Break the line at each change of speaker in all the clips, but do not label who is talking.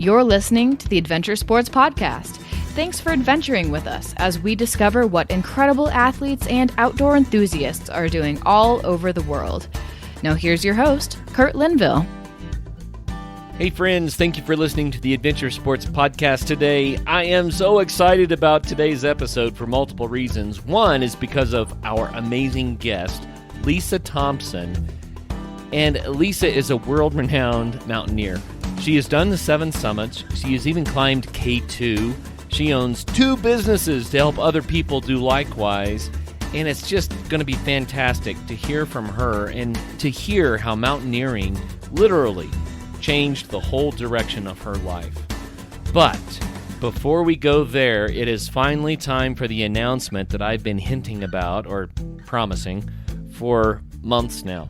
You're listening to the Adventure Sports Podcast. Thanks for adventuring with us as we discover what incredible athletes and outdoor enthusiasts are doing all over the world. Now here's your host, Kurt Linville.
Hey friends, thank you for listening to the Adventure Sports Podcast today. I am so excited about today's episode for multiple reasons. One is because of our amazing guest, Lisa Thompson. And Lisa is a world-renowned mountaineer. She has done the 7 summits. She has even climbed K2. She owns 2 businesses to help other people do likewise. And it's just going to be fantastic to hear from her and to hear how mountaineering literally changed the whole direction of her life. But before we go there, it is finally time for the announcement that I've been hinting about or promising for months now.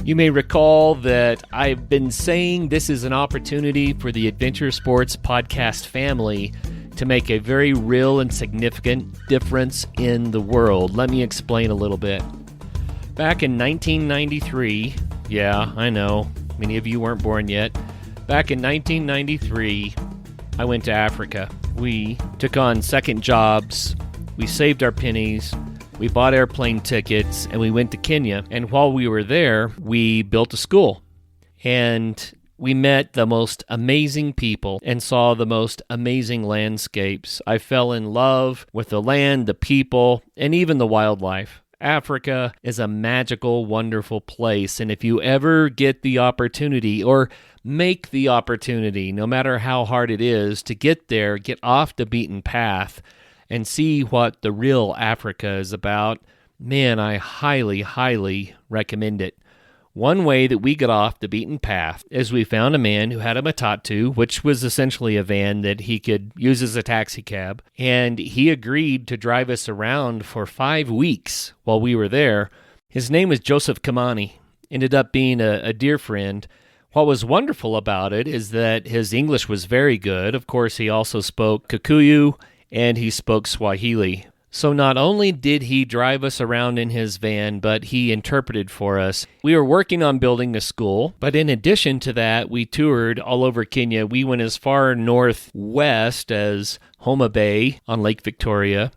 You may recall that I've been saying this is an opportunity for the Adventure Sports Podcast family to make a very real and significant difference in the world. Let me explain a little bit. Back in 1993, yeah, I know, many of you weren't born yet. Back in 1993, I went to Africa. We took on second jobs, we saved our pennies, we bought airplane tickets, and we went to Kenya. And while we were there, we built a school. And we met the most amazing people and saw the most amazing landscapes. I fell in love with the land, the people, and even the wildlife. Africa is a magical, wonderful place, and if you ever get the opportunity, or make the opportunity, no matter how hard it is, to get there, get off the beaten path, and see what the real Africa is about, man, I highly, highly recommend it. One way that we got off the beaten path is we found a man who had a matatu, which was essentially a van that he could use as a taxi cab, and he agreed to drive us around for 5 weeks while we were there. His name was Joseph Kamani, ended up being a dear friend. What was wonderful about it is that his English was very good. Of course, he also spoke Kikuyu, and he spoke Swahili. So not only did he drive us around in his van, but he interpreted for us. We were working on building a school, but in addition to that, we toured all over Kenya. We went as far northwest as Homa Bay on Lake Victoria.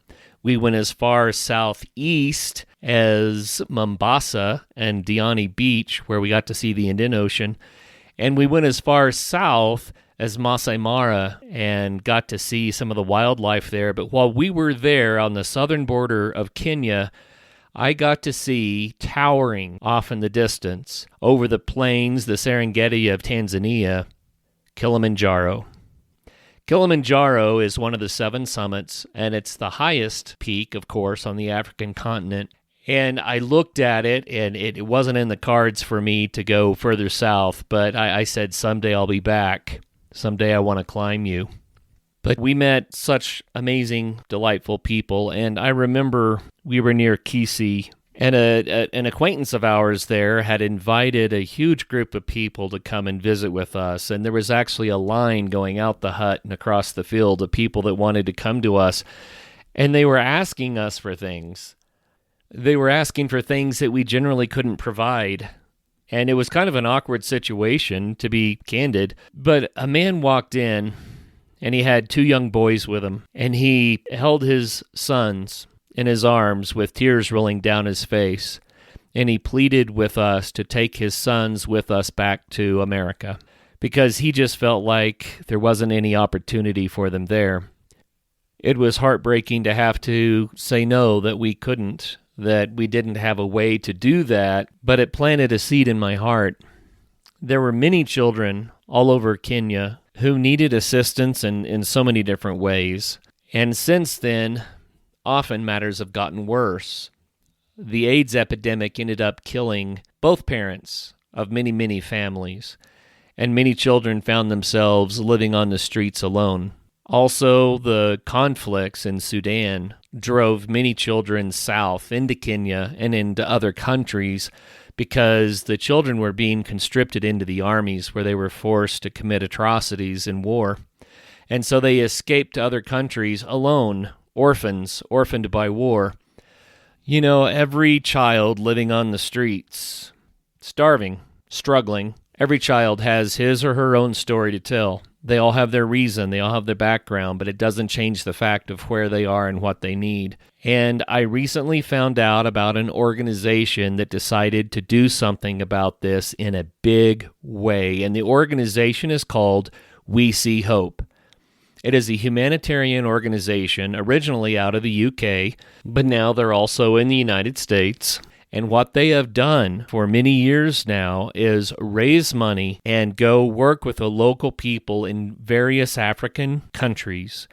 We went as far southeast as Mombasa and Diani Beach, where we got to see the Indian Ocean. And we went as far south as Masai Mara and got to see some of the wildlife there. But while we were there on the southern border of Kenya, I got to see, towering off in the distance over the plains, the Serengeti of Tanzania, Kilimanjaro. Kilimanjaro is one of the 7 summits, and it's the highest peak, of course, on the African continent. And I looked at it, and it wasn't in the cards for me to go further south, but I said, someday I'll be back. Someday I want to climb you. But we met such amazing, delightful people, and I remember we were near Kisi, and an acquaintance of ours there had invited a huge group of people to come and visit with us, and there was actually a line going out the hut and across the field of people that wanted to come to us, and they were asking us for things. They were asking for things that we generally couldn't provide. And it was kind of an awkward situation, to be candid. But a man walked in, and he had 2 young boys with him. And he held his sons in his arms with tears rolling down his face. And he pleaded with us to take his sons with us back to America, because he just felt like there wasn't any opportunity for them there. It was heartbreaking to have to say no, that we couldn't, that we didn't have a way to do that, but it planted a seed in my heart. There were many children all over Kenya who needed assistance in so many different ways. And since then, often matters have gotten worse. The AIDS epidemic ended up killing both parents of many, many families, and many children found themselves living on the streets alone. Also, the conflicts in Sudan drove many children south into Kenya and into other countries because the children were being conscripted into the armies where they were forced to commit atrocities in war. And so they escaped to other countries alone, orphaned by war. You know, every child living on the streets, starving, struggling, every child has his or her own story to tell. They all have their reason, they all have their background, but it doesn't change the fact of where they are and what they need. And I recently found out about an organization that decided to do something about this in a big way, and the organization is called We See Hope. It is a humanitarian organization originally out of the UK, but now they're also in the United States. And what they have done for many years now is raise money and go work with the local people in various African countries.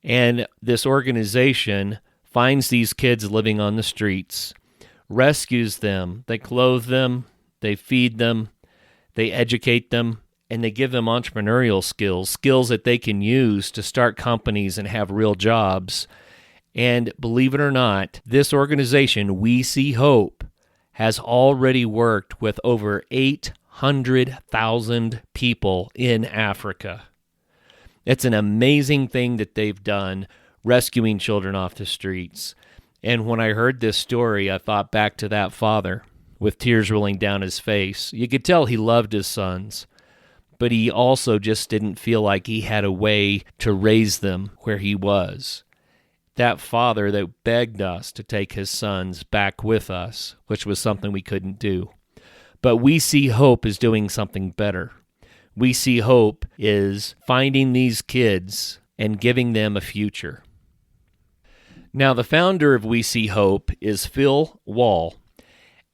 And this organization finds these kids living on the streets, rescues them, they clothe them, they feed them, they educate them, and they give them entrepreneurial skills that they can use to start companies and have real jobs. And believe it or not, this organization, We See Hope, has already worked with over 800,000 people in Africa. It's an amazing thing that they've done, rescuing children off the streets. And when I heard this story, I thought back to that father with tears rolling down his face. You could tell he loved his sons, but he also just didn't feel like he had a way to raise them where he was. That father that begged us to take his sons back with us, which was something we couldn't do. But We See Hope is doing something better. We See Hope is finding these kids and giving them a future. Now, the founder of We See Hope is Phil Wall,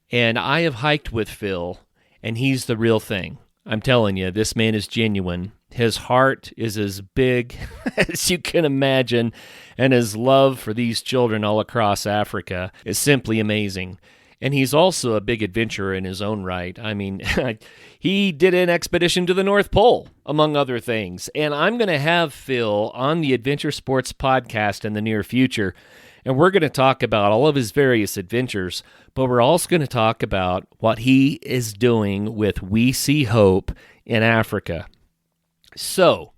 and I have hiked with Phil, and he's the real thing. I'm telling you, this man is genuine. His heart is as big as you can imagine, and his love for these children all across Africa is simply amazing. And he's also a big adventurer in his own right. I mean, he did an expedition to the North Pole, among other things. And I'm going to have Phil on the Adventure Sports podcast in the near future, and we're going to talk about all of his various adventures, but we're also going to talk about what he is doing with We See Hope in Africa. So,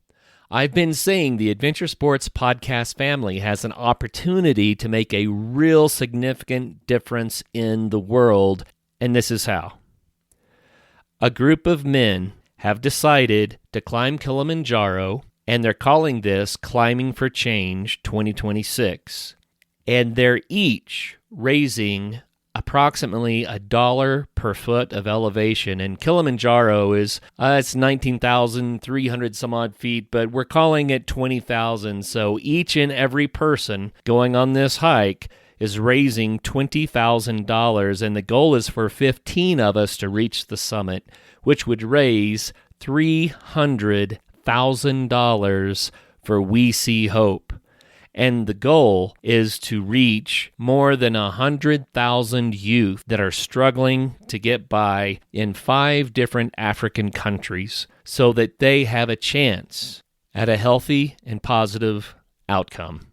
I've been saying the Adventure Sports podcast family has an opportunity to make a real significant difference in the world, and this is how. A group of men have decided to climb Kilimanjaro, and they're calling this Climbing for Change 2026. And they're each raising approximately $1 per foot of elevation. And Kilimanjaro is, it's 19,300 some odd feet, but we're calling it 20,000. So each and every person going on this hike is raising $20,000, and the goal is for 15 of us to reach the summit, which would raise $300,000 for We See Hope. And the goal is to reach more than 100,000 youth that are struggling to get by in 5 different African countries so that they have a chance at a healthy and positive outcome.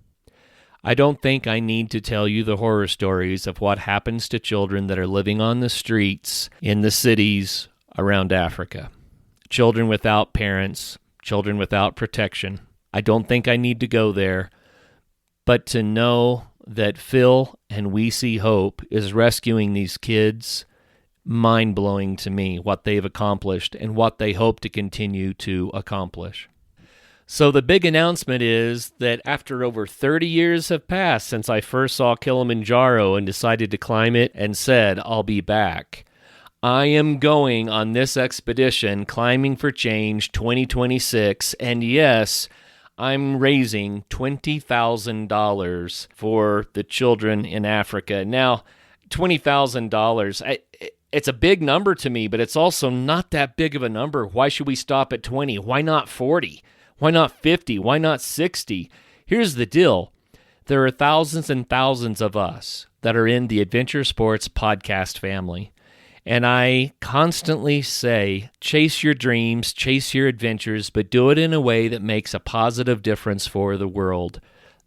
I don't think I need to tell you the horror stories of what happens to children that are living on the streets in the cities around Africa. Children without parents, children without protection. I don't think I need to go there. But to know that Phil and We See Hope is rescuing these kids, mind-blowing to me, what they've accomplished and what they hope to continue to accomplish. So the big announcement is that after over 30 years have passed since I first saw Kilimanjaro and decided to climb it and said, I'll be back, I am going on this expedition, Climbing for Change 2026, and yes, I'm raising $20,000 for the children in Africa. Now, $20,000, it's a big number to me, but it's also not that big of a number. Why should we stop at 20? Why not 40? Why not 50? Why not 60? Here's the deal. There are thousands and thousands of us that are in the Adventure Sports podcast family. And I constantly say, chase your dreams, chase your adventures, but do it in a way that makes a positive difference for the world.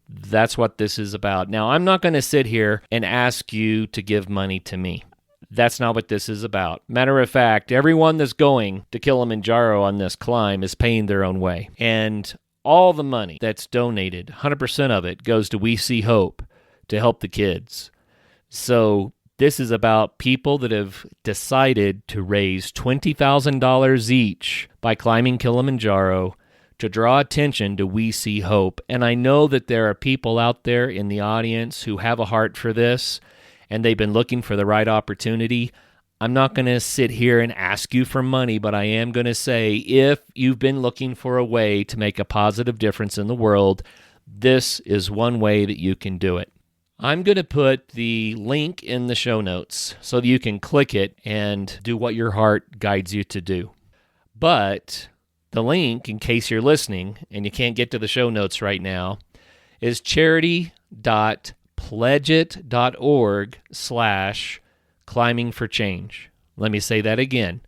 That's what this is about. Now, I'm not going to sit here and ask you to give money to me. That's not what this is about. Matter of fact, everyone that's going to Kilimanjaro on this climb is paying their own way. And all the money that's donated, 100% of it, goes to We See Hope to help the kids. So this is about people that have decided to raise $20,000 each by climbing Kilimanjaro to draw attention to We See Hope. And I know that there are people out there in the audience who have a heart for this, and they've been looking for the right opportunity. I'm not going to sit here and ask you for money, but I am going to say if you've been looking for a way to make a positive difference in the world, this is one way that you can do it. I'm going to put the link in the show notes so that you can click it and do what your heart guides you to do. But the link, in case you're listening and you can't get to the show notes right now, is charity.pledgeit.org/climbingforchange. Let me say that again.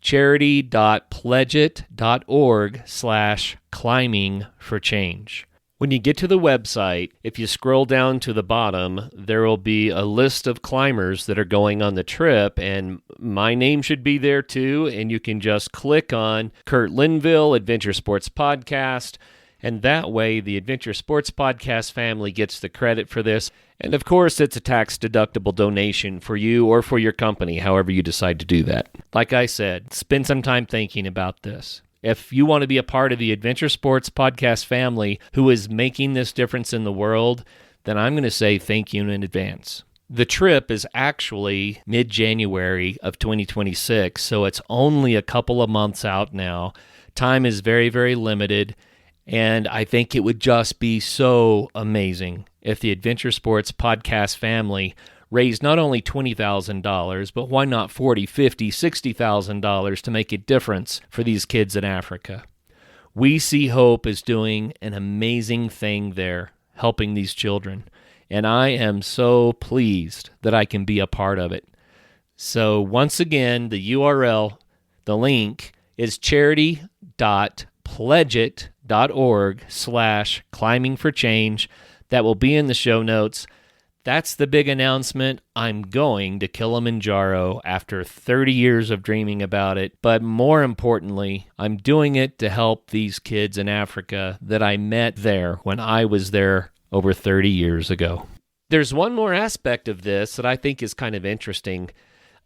charity.pledgeit.org/climbingforchange. When you get to the website, if you scroll down to the bottom, there will be a list of climbers that are going on the trip, and my name should be there too, and you can just click on Kurt Linville, Adventure Sports Podcast, and that way the Adventure Sports Podcast family gets the credit for this. And of course, it's a tax-deductible donation for you or for your company, however you decide to do that. Like I said, spend some time thinking about this. If you want to be a part of the Adventure Sports Podcast family who is making this difference in the world, then I'm going to say thank you in advance. The trip is actually mid-January of 2026, so it's only a couple of months out now. Time is very, very limited, and I think it would just be so amazing if the Adventure Sports Podcast family raised not only $20,000, but why not $40,000, $50,000, $60,000 to make a difference for these kids in Africa. We See Hope is doing an amazing thing there, helping these children, and I am so pleased that I can be a part of it. So once again, the URL, the link is charity.pledgeit.org/climbingforchange. That will be in the show notes. That's the big announcement. I'm going to Kilimanjaro after 30 years of dreaming about it. But more importantly, I'm doing it to help these kids in Africa that I met there when I was there over 30 years ago. There's one more aspect of this that I think is kind of interesting.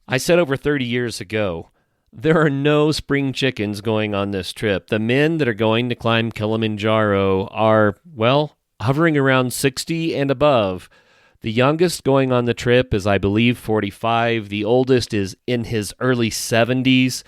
I said over 30 years ago. There are no spring chickens going on this trip. The men that are going to climb Kilimanjaro are, well, hovering around 60 and above. The youngest going on the trip is, I believe, 45. The oldest is in his early 70s.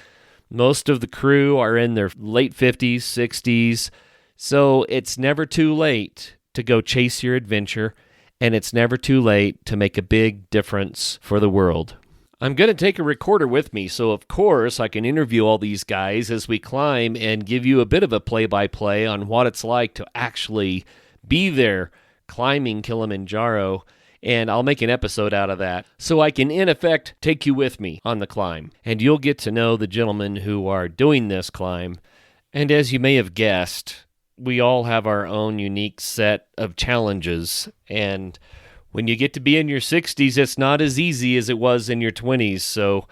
Most of the crew are in their late 50s, 60s. So it's never too late to go chase your adventure, and it's never too late to make a big difference for the world. I'm going to take a recorder with me, so of course I can interview all these guys as we climb and give you a bit of a play-by-play on what it's like to actually be there climbing Kilimanjaro. And I'll make an episode out of that, so I can, in effect, take you with me on the climb. And you'll get to know the gentlemen who are doing this climb. And as you may have guessed, we all have our own unique set of challenges. And when you get to be in your 60s, it's not as easy as it was in your 20s. So,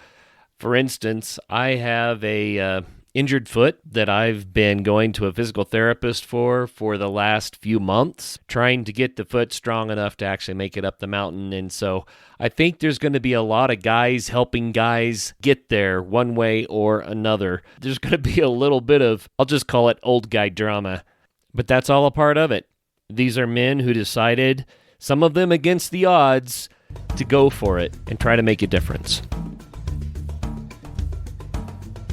for instance, I have a injured foot that I've been going to a physical therapist for the last few months, trying to get the foot strong enough to actually make it up the mountain. And so I think there's going to be a lot of guys helping guys get there one way or another. There's going to be a little bit of, I'll just call it old guy drama, but that's all a part of it. These are men who decided, some of them against the odds, to go for it and try to make a difference.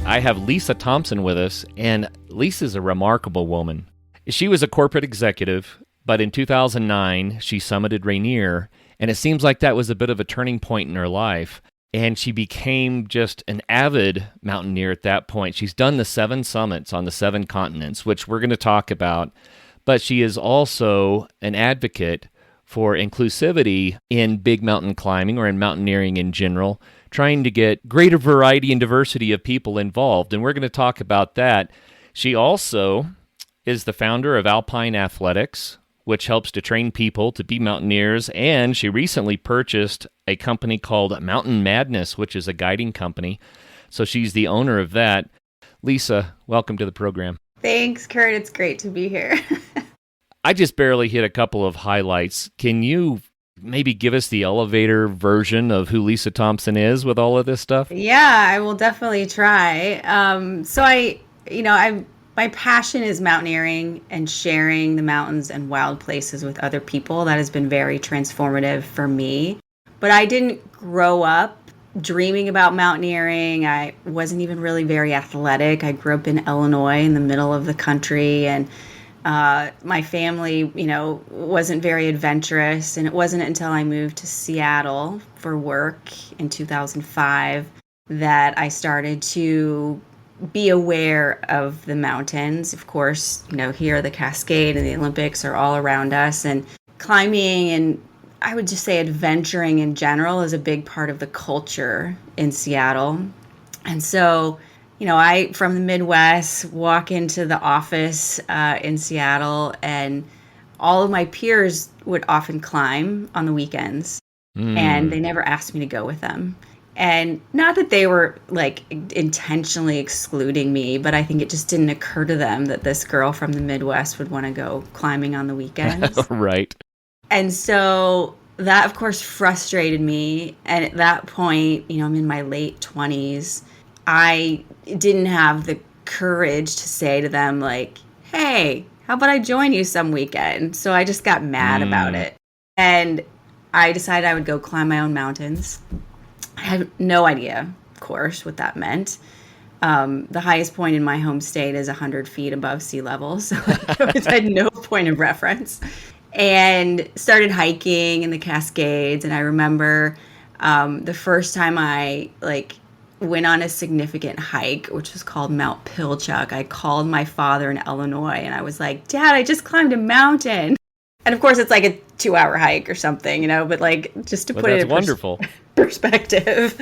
I have Lisa Thompson with us, and Lisa's a remarkable woman. She was a corporate executive, but in 2009, she summited Rainier, and it seems like that was a bit of a turning point in her life, and she became just an avid mountaineer at that point. She's done the 7 summits on the 7 continents, which we're going to talk about, but she is also an advocate for inclusivity in big mountain climbing or in mountaineering in general, trying to get greater variety and diversity of people involved, and we're going to talk about that. She also is the founder of Alpine Athletics, which helps to train people to be mountaineers, and she recently purchased a company called Mountain Madness, which is a guiding company, so she's the owner of that. Lisa, welcome to the program.
Thanks, Kurt. It's great to be here.
I just barely hit a couple of highlights. Can you maybe give us the elevator version of who Lisa Thompson is with all of this stuff?
Yeah, I will definitely try. So I'm my passion is mountaineering and sharing the mountains and wild places with other people. That has been very transformative for me. But I didn't grow up dreaming about mountaineering. I wasn't even really very athletic. I grew up in Illinois in the middle of the country, and my family, wasn't very adventurous. And it wasn't until I moved to Seattle for work in 2005 that I started to be aware of the mountains. Of course, here the Cascade and the Olympics are all around us, and climbing and I would just say adventuring in general is a big part of the culture in Seattle. And so, I, from the Midwest, walk into the office in Seattle, and all of my peers would often climb on the weekends, and they never asked me to go with them. And not that they were like intentionally excluding me, but I think it just didn't occur to them that this girl from the Midwest would want to go climbing on the weekends.
Right.
And so that, of course, frustrated me. And at that point, I'm in my late 20s. I didn't have the courage to say to them, like, hey, how about I join you some weekend? So I just got mad about it. And I decided I would go climb my own mountains. I had no idea, of course, what that meant. The highest point in my home state is 100 feet above sea level, so I had no point of reference. And started hiking in the Cascades, and I remember the first time I went on a significant hike, which was called Mount Pilchuck. I called my father in Illinois, and I was like, Dad, I just climbed a mountain. And of course, it's like a 2-hour hike or something, but just to put it in
wonderful
perspective.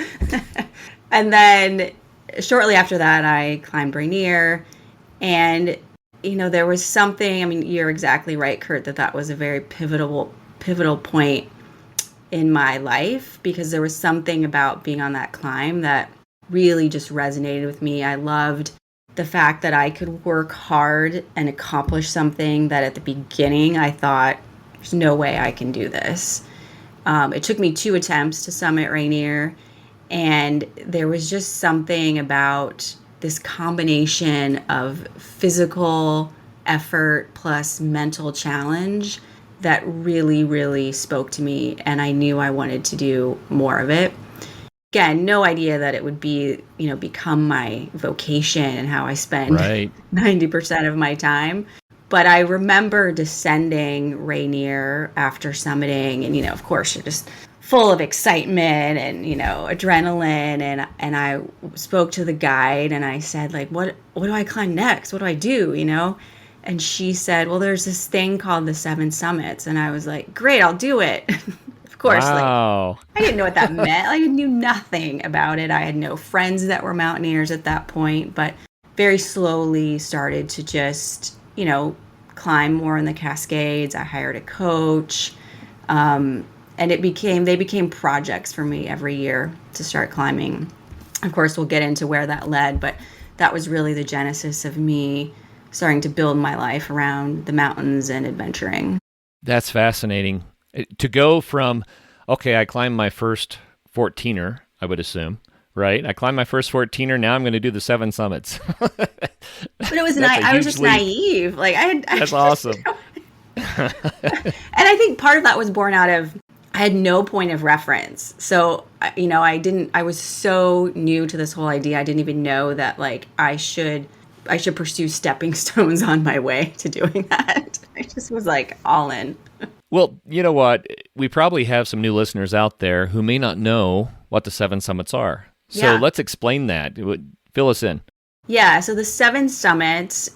And then shortly after that, I climbed Rainier, and there was something. You're exactly right, Kurt, that was a very pivotal point in my life, because there was something about being on that climb that really just resonated with me. I loved the fact that I could work hard and accomplish something that at the beginning I thought, there's no way I can do this. It took me 2 attempts to summit Rainier, and there was just something about this combination of physical effort plus mental challenge that really, really spoke to me, and I knew I wanted to do more of it. Again, no idea that it would be, become my vocation and how I spend 90% of my time. But I remember descending Rainier after summiting, and, of course, you're just full of excitement and, adrenaline. And I spoke to the guide, and I said, what do I climb next? What do I do, And she said, well, there's this thing called the 7 Summits. And I was like, great, I'll do it. Of course,
wow.
I didn't know what that meant. I knew nothing about it. I had no friends that were mountaineers at that point, but very slowly started to just, climb more in the Cascades. I hired a coach, and they became projects for me every year to start climbing. Of course, we'll get into where that led, but that was really the genesis of me starting to build my life around the mountains and adventuring.
That's fascinating. To go from, okay, I climbed my first 14er, I would assume, right? I climbed my first 14er. Now I'm going to do the 7 summits.
But it was I was just naive.
That's awesome.
And I think part of that was born out of, I had no point of reference. So, I was so new to this whole idea. I didn't even know that I should pursue stepping stones on my way to doing that. I just was all in.
Well, you know what? We probably have some new listeners out there who may not know what the 7 summits are. So let's explain that. Fill us in.
Yeah, so the 7 summits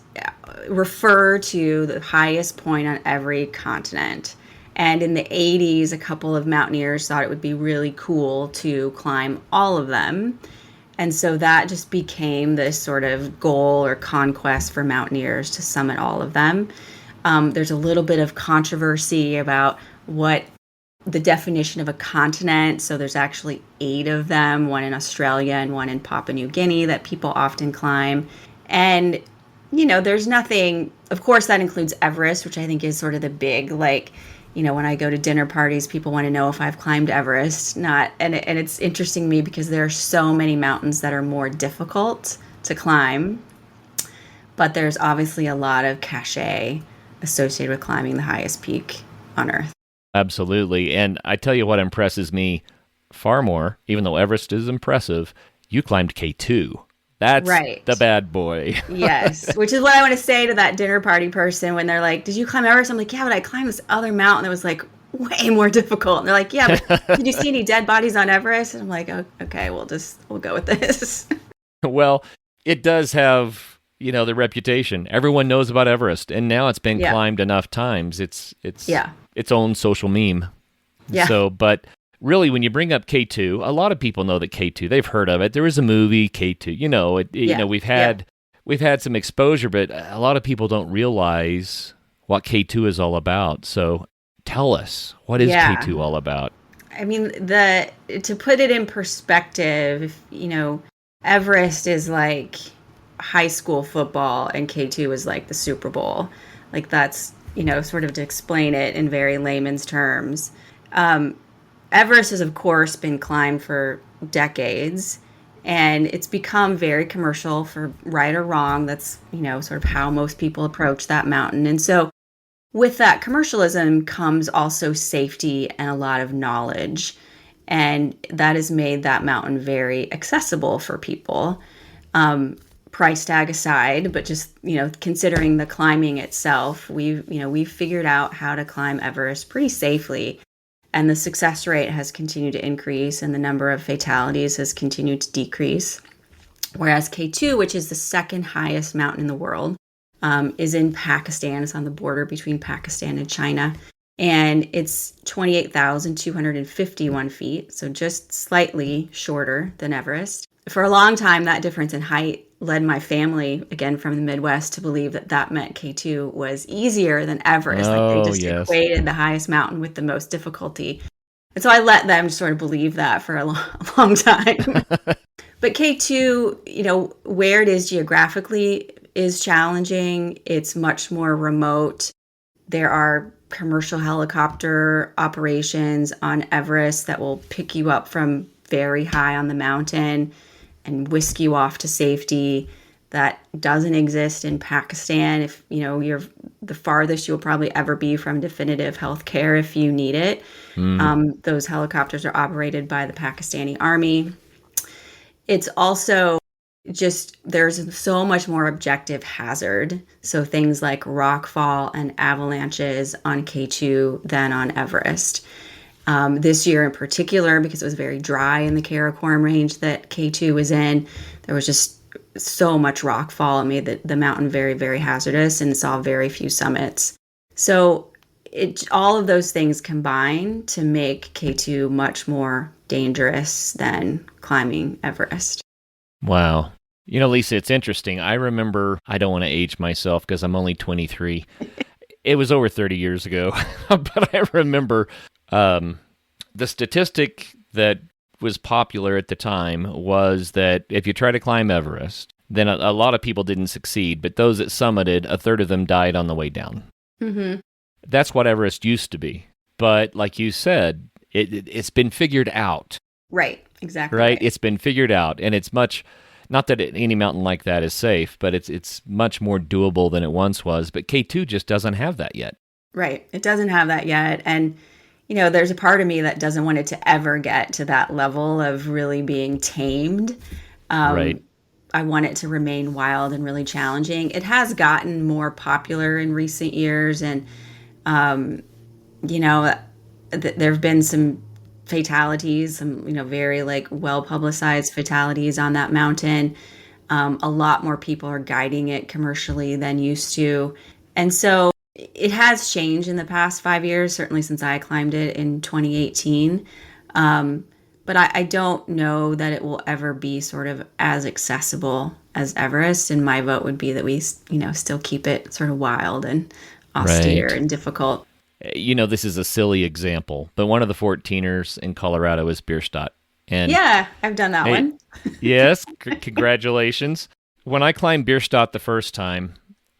refer to the highest point on every continent. And in the 80s, a couple of mountaineers thought it would be really cool to climb all of them. And so that just became this sort of goal or conquest for mountaineers to summit all of them. There's a little bit of controversy about what the definition of a continent. So there's actually 8 of them, one in Australia and one in Papua New Guinea that people often climb. And, there's nothing, of course, that includes Everest, which I think is sort of the big, when I go to dinner parties, people want to know if I've climbed Everest. And it's interesting to me because there are so many mountains that are more difficult to climb. but there's obviously a lot of cachet associated with climbing the highest peak on Earth.
Absolutely. And I tell you what impresses me far more, even though Everest is impressive, you climbed K2. That's
right.
The bad boy.
Yes, which is what I want to say to that dinner party person when they're like, did you climb Everest? I'm like, yeah, but I climbed this other mountain that was like way more difficult. And they're like, yeah, but did you see any dead bodies on Everest? And I'm like, oh, okay, we'll go with this.
Well, it does have, the reputation. Everyone knows about Everest, and now it's been climbed enough times. It's its own social meme.
Yeah.
So, but really, when you bring up K2, a lot of people know that K2. They've heard of it. There was a movie K2. We've had some exposure, but a lot of people don't realize what K2 is all about. So, tell us, what is K2 all about?
I mean, to put it in perspective, Everest is like high school football, and K2 is like the Super Bowl. Like that's sort of to explain it in very layman's terms. Everest has, of course, been climbed for decades, and it's become very commercial for right or wrong. That's, sort of how most people approach that mountain. And so with that commercialism comes also safety and a lot of knowledge. And that has made that mountain very accessible for people. Price tag aside, but just, considering the climbing itself, we've figured out how to climb Everest pretty safely. And the success rate has continued to increase, and the number of fatalities has continued to decrease. Whereas K2, which is the second highest mountain in the world, is in Pakistan. It's on the border between Pakistan and China. And it's 28,251 feet, so just slightly shorter than Everest. For a long time, that difference in height led my family, again from the Midwest, to believe that meant K2 was easier than Everest. Like they just equated the highest mountain with the most difficulty. And so I let them sort of believe that for a long time. But K2, where it is geographically is challenging. It's much more remote. There are commercial helicopter operations on Everest that will pick you up from very high on the mountain and whisk you off to safety. That doesn't exist in Pakistan. If you're the farthest you'll probably ever be from definitive health care if you need it. Those helicopters are operated by the Pakistani army. It's also just there's so much more objective hazard. So things like rockfall and avalanches on K2 than on Everest. This year in particular, because it was very dry in the Karakoram range that K2 was in, there was just so much rockfall. It made the mountain very, very hazardous and saw very few summits. So all of those things combine to make K2 much more dangerous than climbing Everest.
Wow. Lisa, it's interesting. I remember, I don't want to age myself because I'm only 23. It was over 30 years ago, but I remember the statistic that was popular at the time was that if you try to climb Everest, then a lot of people didn't succeed, but those that summited, a third of them died on the way down. Mm-hmm. That's what Everest used to be. But like you said, it's been figured out.
Right, exactly.
Right? It's been figured out, and it's much, not that any mountain like that is safe, but it's much more doable than it once was. But K2 just doesn't have that yet.
Right. It doesn't have that yet. And, there's a part of me that doesn't want it to ever get to that level of really being tamed.
Right.
I want it to remain wild and really challenging. It has gotten more popular in recent years. And, there have been some fatalities, some, very well-publicized fatalities on that mountain. A lot more people are guiding it commercially than used to. And so it has changed in the past 5 years, certainly since I climbed it in 2018. But I don't know that it will ever be sort of as accessible as Everest. And my vote would be that we, still keep it sort of wild and austere and difficult.
This is a silly example, but one of the 14ers in Colorado is Bierstadt. And
yeah, I've done that one.
Yes, congratulations. When I climbed Bierstadt the first time,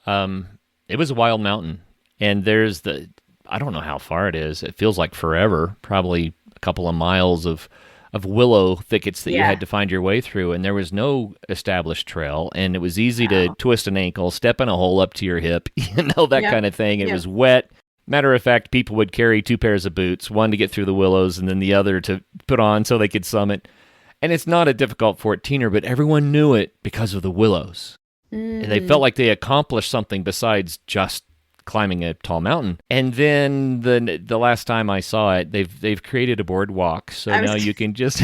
it was a wild mountain. And there's I don't know how far it is. It feels like forever, probably a couple of miles of of willow thickets that you
Yeah.
had to find your way through, and there was no established trail, and it was easy to twist an ankle, step in a hole up to your hip, that
Yep.
kind of thing. It
Yep.
was wet. Matter of fact, people would carry 2 pairs of boots, one to get through the willows and then the other to put on so they could summit. And it's not a difficult 14er, but everyone knew it because of the willows. And they felt like they accomplished something besides just climbing a tall mountain. And then the last time I saw it, they've created a boardwalk, so now you can just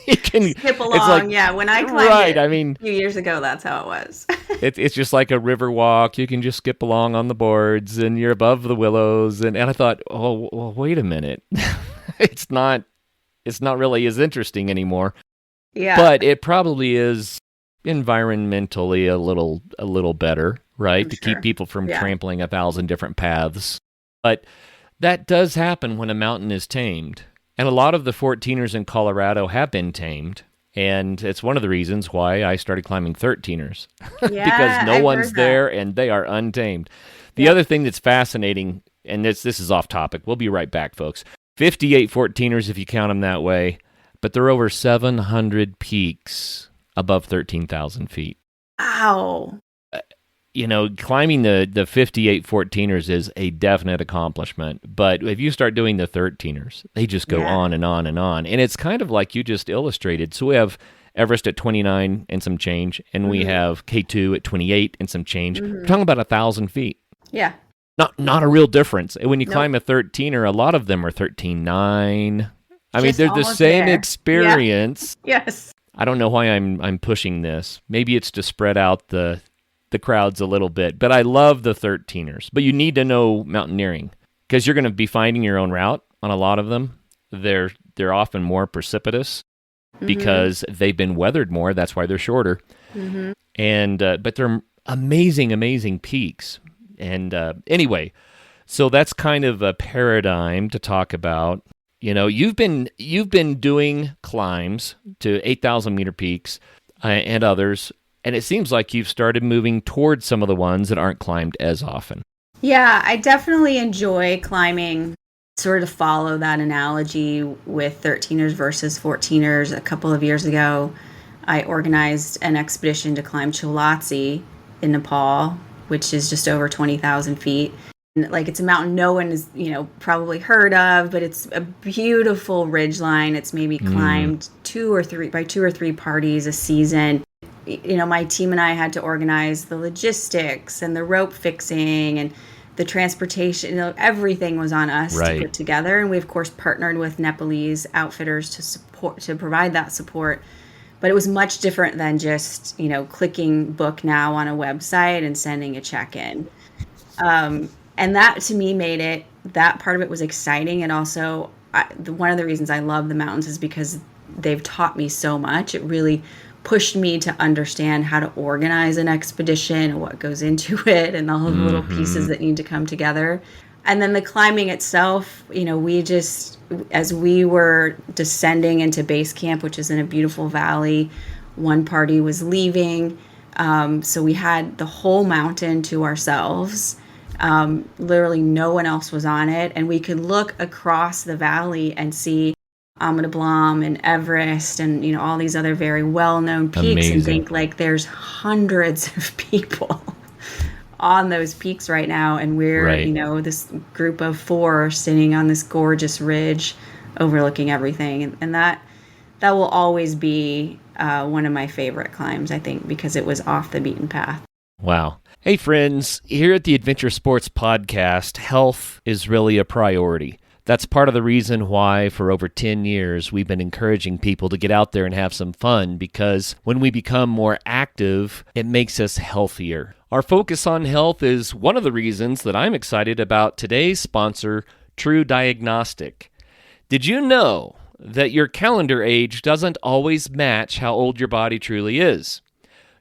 you can
skip along.
It's like,
Yeah, when I climbed
right.
it
I mean,
a few years ago, that's how it was.
it's just like a river walk. You can just skip along on the boards, and you're above the willows. And I thought, oh, well, wait a minute, it's not really as interesting anymore.
Yeah.
But it probably is environmentally a little better, right?
I'm
To
sure.
keep people from
Yeah.
trampling 1,000 different paths. But that does happen when a mountain is tamed. And a lot of the 14ers in Colorado have been tamed. And it's one of the reasons why I started climbing 13ers.
Yeah,
Because no
I've
one's
heard
there and they are untamed. The other thing that's fascinating, and this is off topic, we'll be right back, folks. 58 14ers if you count them that way, but they're over 700 peaks above 13,000 feet.
Wow.
Climbing the 58 14ers is a definite accomplishment, but if you start doing the 13ers, they just go on and on and on. And it's kind of like you just illustrated. So we have Everest at 29 and some change, and we have K2 at 28 and some change. We're talking about 1,000 feet.
Yeah.
Not a real difference. And when you climb a 13er, a lot of them are 13.9. I mean,
Just
they're the
almost
same
there.
experience.
Yes.
I don't know why I'm pushing this. Maybe it's to spread out the crowds a little bit, but I love the 13ers. But you need to know mountaineering because you're going to be finding your own route on a lot of them. They're often more precipitous because they've been weathered more. That's why they're shorter. And but they're amazing peaks. And anyway, so that's kind of a paradigm to talk about. You've been doing climbs to 8,000 meter peaks and others. And it seems like you've started moving towards some of the ones that aren't climbed as often.
Yeah, I definitely enjoy climbing, sort of follow that analogy with 13ers versus 14ers. A couple of years ago, I organized an expedition to climb Cholatsi in Nepal, which is just over 20,000 feet. And, it's a mountain no one has, probably heard of, but it's a beautiful ridgeline. It's maybe climbed two or three parties a season. My team and I had to organize the logistics and the rope fixing and the transportation. Everything was on us to put together. And we, of course, partnered with Nepalese outfitters to provide that support. But it was much different than just, clicking book now on a website and sending a check in. And that, to me, that part of it was exciting. And also, one of the reasons I love the mountains is because they've taught me so much. It really pushed me to understand how to organize an expedition and what goes into it and all the little pieces that need to come together. And then the climbing itself, as we were descending into base camp, which is in a beautiful valley, one party was leaving. So we had the whole mountain to ourselves. Literally no one else was on it. And we could look across the valley and see Amida Blam and Everest and, all these other very well-known peaks. And think there's hundreds of people on those peaks right now. And we're, this group of 4 sitting on this gorgeous ridge overlooking everything. And that will always be one of my favorite climbs, I think, because it was off the beaten path.
Wow. Hey, friends, here at the Adventure Sports Podcast, health is really a priority. That's part of the reason why for over 10 years we've been encouraging people to get out there and have some fun, because when we become more active, it makes us healthier. Our focus on health is one of the reasons that I'm excited about today's sponsor, True Diagnostic. Did you know that your calendar age doesn't always match how old your body truly is?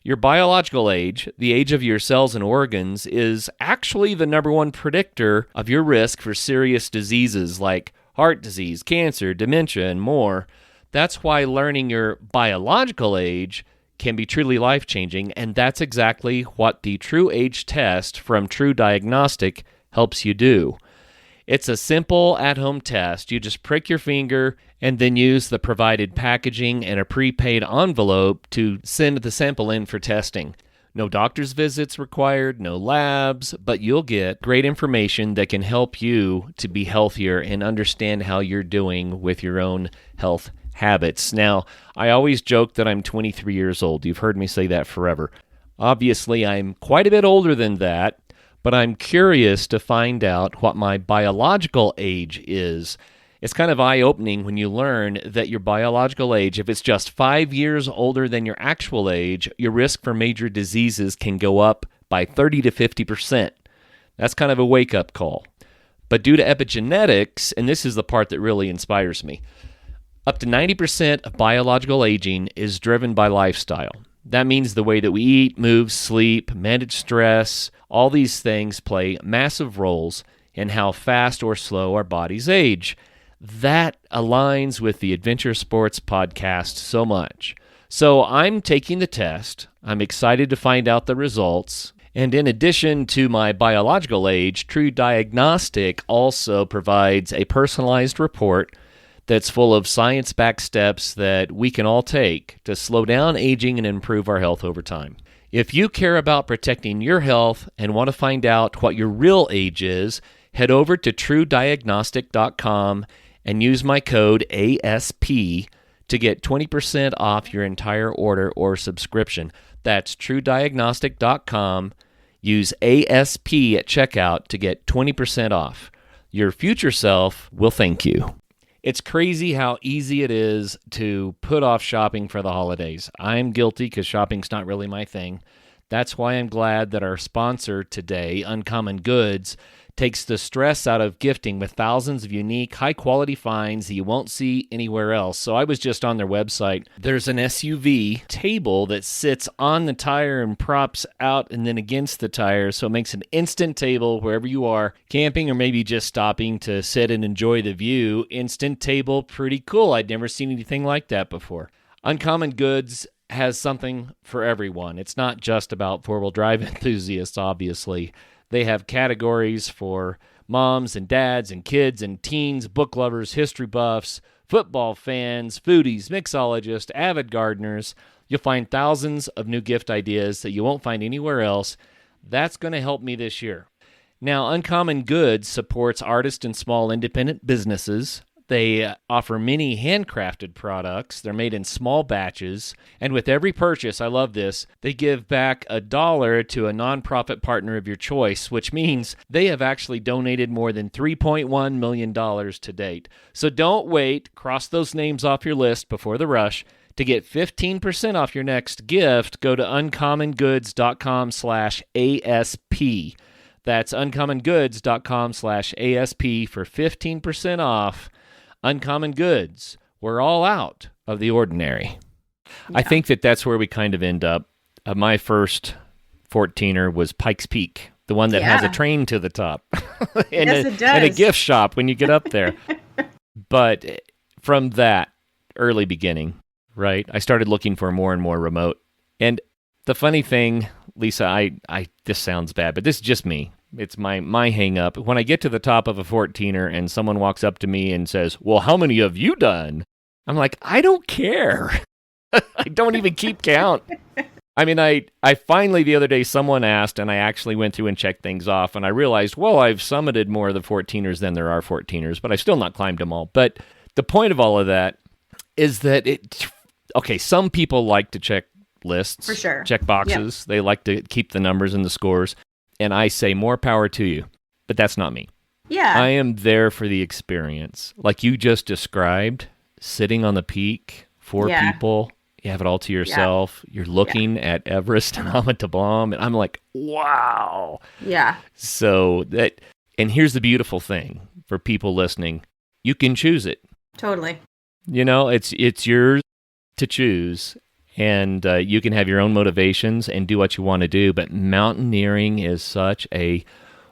Your biological age, the age of your cells and organs, is actually the number one predictor of your risk for serious diseases like heart disease, cancer, dementia, and more. That's why learning your biological age can be truly life-changing, and that's exactly what the True Age test from True Diagnostic helps you do. It's a simple at-home test. You just prick your finger and then use the provided packaging and a prepaid envelope to send the sample in for testing. No doctor's visits required, no labs, but you'll get great information that can help you to be healthier and understand how you're doing with your own health habits. Now, I always joke that I'm 23 years old. You've heard me say that forever. Obviously, I'm quite a bit older than that, but I'm curious to find out what my biological age is. It's kind of eye-opening when you learn that your biological age, if it's just 5 years older than your actual age, your risk for major diseases can go up by 30 to 50%. That's kind of a wake-up call. But due to epigenetics, and this is the part that really inspires me, up to 90% of biological aging is driven by lifestyle. That means the way that we eat, move, sleep, manage stress, all these things play massive roles in how fast or slow our bodies age. That aligns with the Adventure Sports podcast so much. So I'm taking the test. I'm excited to find out the results. And in addition to my biological age, True Diagnostic also provides a personalized report that's full of science-backed steps that we can all take to slow down aging and improve our health over time. If you care about protecting your health and want to find out what your real age is, head over to truediagnostic.com and use my code ASP to get 20% off your entire order or subscription. That's truediagnostic.com. Use ASP at checkout to get 20% off. Your future self will thank you. It's crazy how easy it is to put off shopping for the holidays. I'm guilty because shopping's not really my thing. That's why I'm glad that our sponsor today, Uncommon Goods, takes the stress out of gifting with thousands of unique, high-quality finds that you won't see anywhere else. So I was just on their website. There's an SUV table that sits on the tire and props out and then against the tire, so it makes an instant table wherever you are, camping or maybe just stopping to sit and enjoy the view. Instant table, pretty cool. I'd never seen anything like that before. Uncommon Goods has something for everyone. It's not just about four-wheel drive enthusiasts, obviously. They have categories for moms and dads and kids and teens, book lovers, history buffs, football fans, foodies, mixologists, avid gardeners. You'll find thousands of new gift ideas that you won't find anywhere else. That's going to help me this year. Now, Uncommon Goods supports artists and small independent businesses. They offer many handcrafted products. They're made in small batches. And with every purchase, I love this, they give back $1 to a nonprofit partner of your choice, which means they have actually donated more than $3.1 million to date. So don't wait. Cross those names off your list before the rush. To get 15% off your next gift, go to uncommongoods.com/ASP. That's uncommongoods.com/ASP for 15% off. Uncommon Goods. We're all out of the ordinary. Yeah. I think that's where we kind of end up. My first 14er was Pikes Peak, the one that has a train to the top.
Yes, it does.
And a gift shop when you get up there. But from that early beginning, right, I started looking for more and more remote. And the funny thing, Lisa, this sounds bad, but this is just me. It's my hang up. When I get to the top of a 14er and someone walks up to me and says, well, how many have you done? I'm like, I don't care. I don't even keep count. I mean, I finally the other day someone asked, and I actually went through and checked things off, and I realized, well, I've summited more of the 14ers than there are 14ers, but I've still not climbed them all. But the point of all of that is that some people like to check lists.
For sure.
Check boxes. Yep. They like to keep the numbers and the scores. And I say more power to you, but that's not me.
Yeah.
I am there for the experience. Like you just described, sitting on the peak, four people, you have it all to yourself. You're looking at Everest and Amitabam, and I'm like, wow.
Yeah.
So and here's the beautiful thing for people listening. You can choose it.
Totally.
You know, it's yours to choose. And you can have your own motivations and do what you want to do. But mountaineering is such a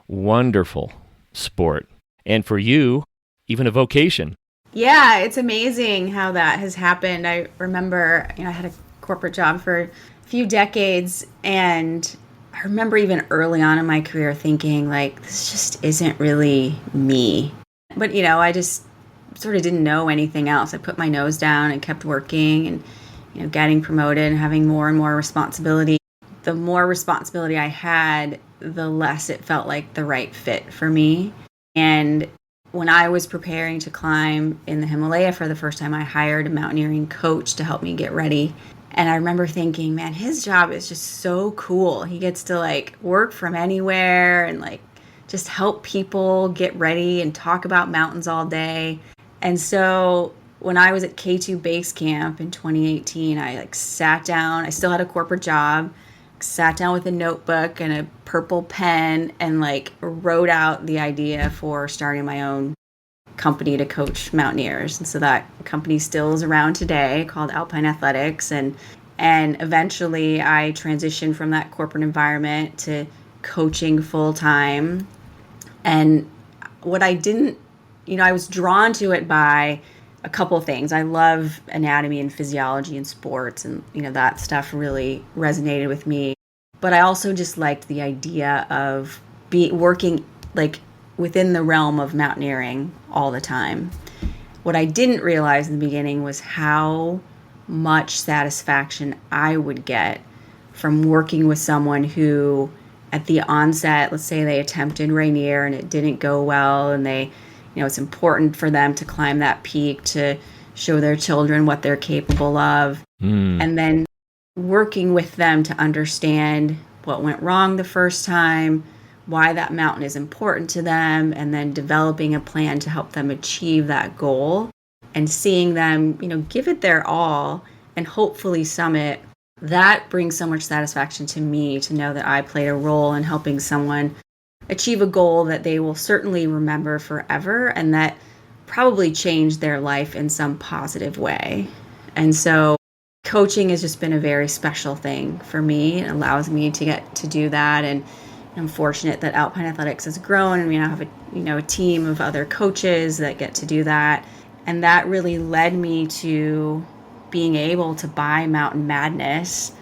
wonderful sport. And for you, even a vocation.
Yeah, it's amazing how that has happened. I remember, I had a corporate job for a few decades. And I remember even early on in my career thinking, like, this just isn't really me. But, I just sort of didn't know anything else. I put my nose down and kept working and, getting promoted and having more and more responsibility. The more responsibility I had, the less it felt like the right fit for me. And when I was preparing to climb in the Himalaya for the first time, I hired a mountaineering coach to help me get ready. And I remember thinking, man, his job is just so cool. He gets to work from anywhere and just help people get ready and talk about mountains all day. And so when I was at K2 Base Camp in 2018, I sat down. I still had a corporate job, sat down with a notebook and a purple pen and wrote out the idea for starting my own company to coach mountaineers. And so that company still is around today, called Alpine Athletics. And eventually I transitioned from that corporate environment to coaching full time. And what I didn't, I was drawn to it by a couple of things. I love anatomy and physiology and sports, and that stuff really resonated with me. But I also just liked the idea of working within the realm of mountaineering all the time. What I didn't realize in the beginning was how much satisfaction I would get from working with someone who, at the onset, let's say they attempted Rainier and it didn't go well, and they, it's important for them to climb that peak to show their children what they're capable of. And then working with them to understand what went wrong the first time, why that mountain is important to them, and then developing a plan to help them achieve that goal, and seeing them, give it their all and hopefully summit. That brings so much satisfaction to me to know that I played a role in helping someone achieve a goal that they will certainly remember forever and that probably changed their life in some positive way. And so coaching has just been a very special thing for me. It allows me to get to do that. And I'm fortunate that Alpine Athletics has grown, and we now have a team of other coaches that get to do that. And that really led me to being able to buy Mountain Madness,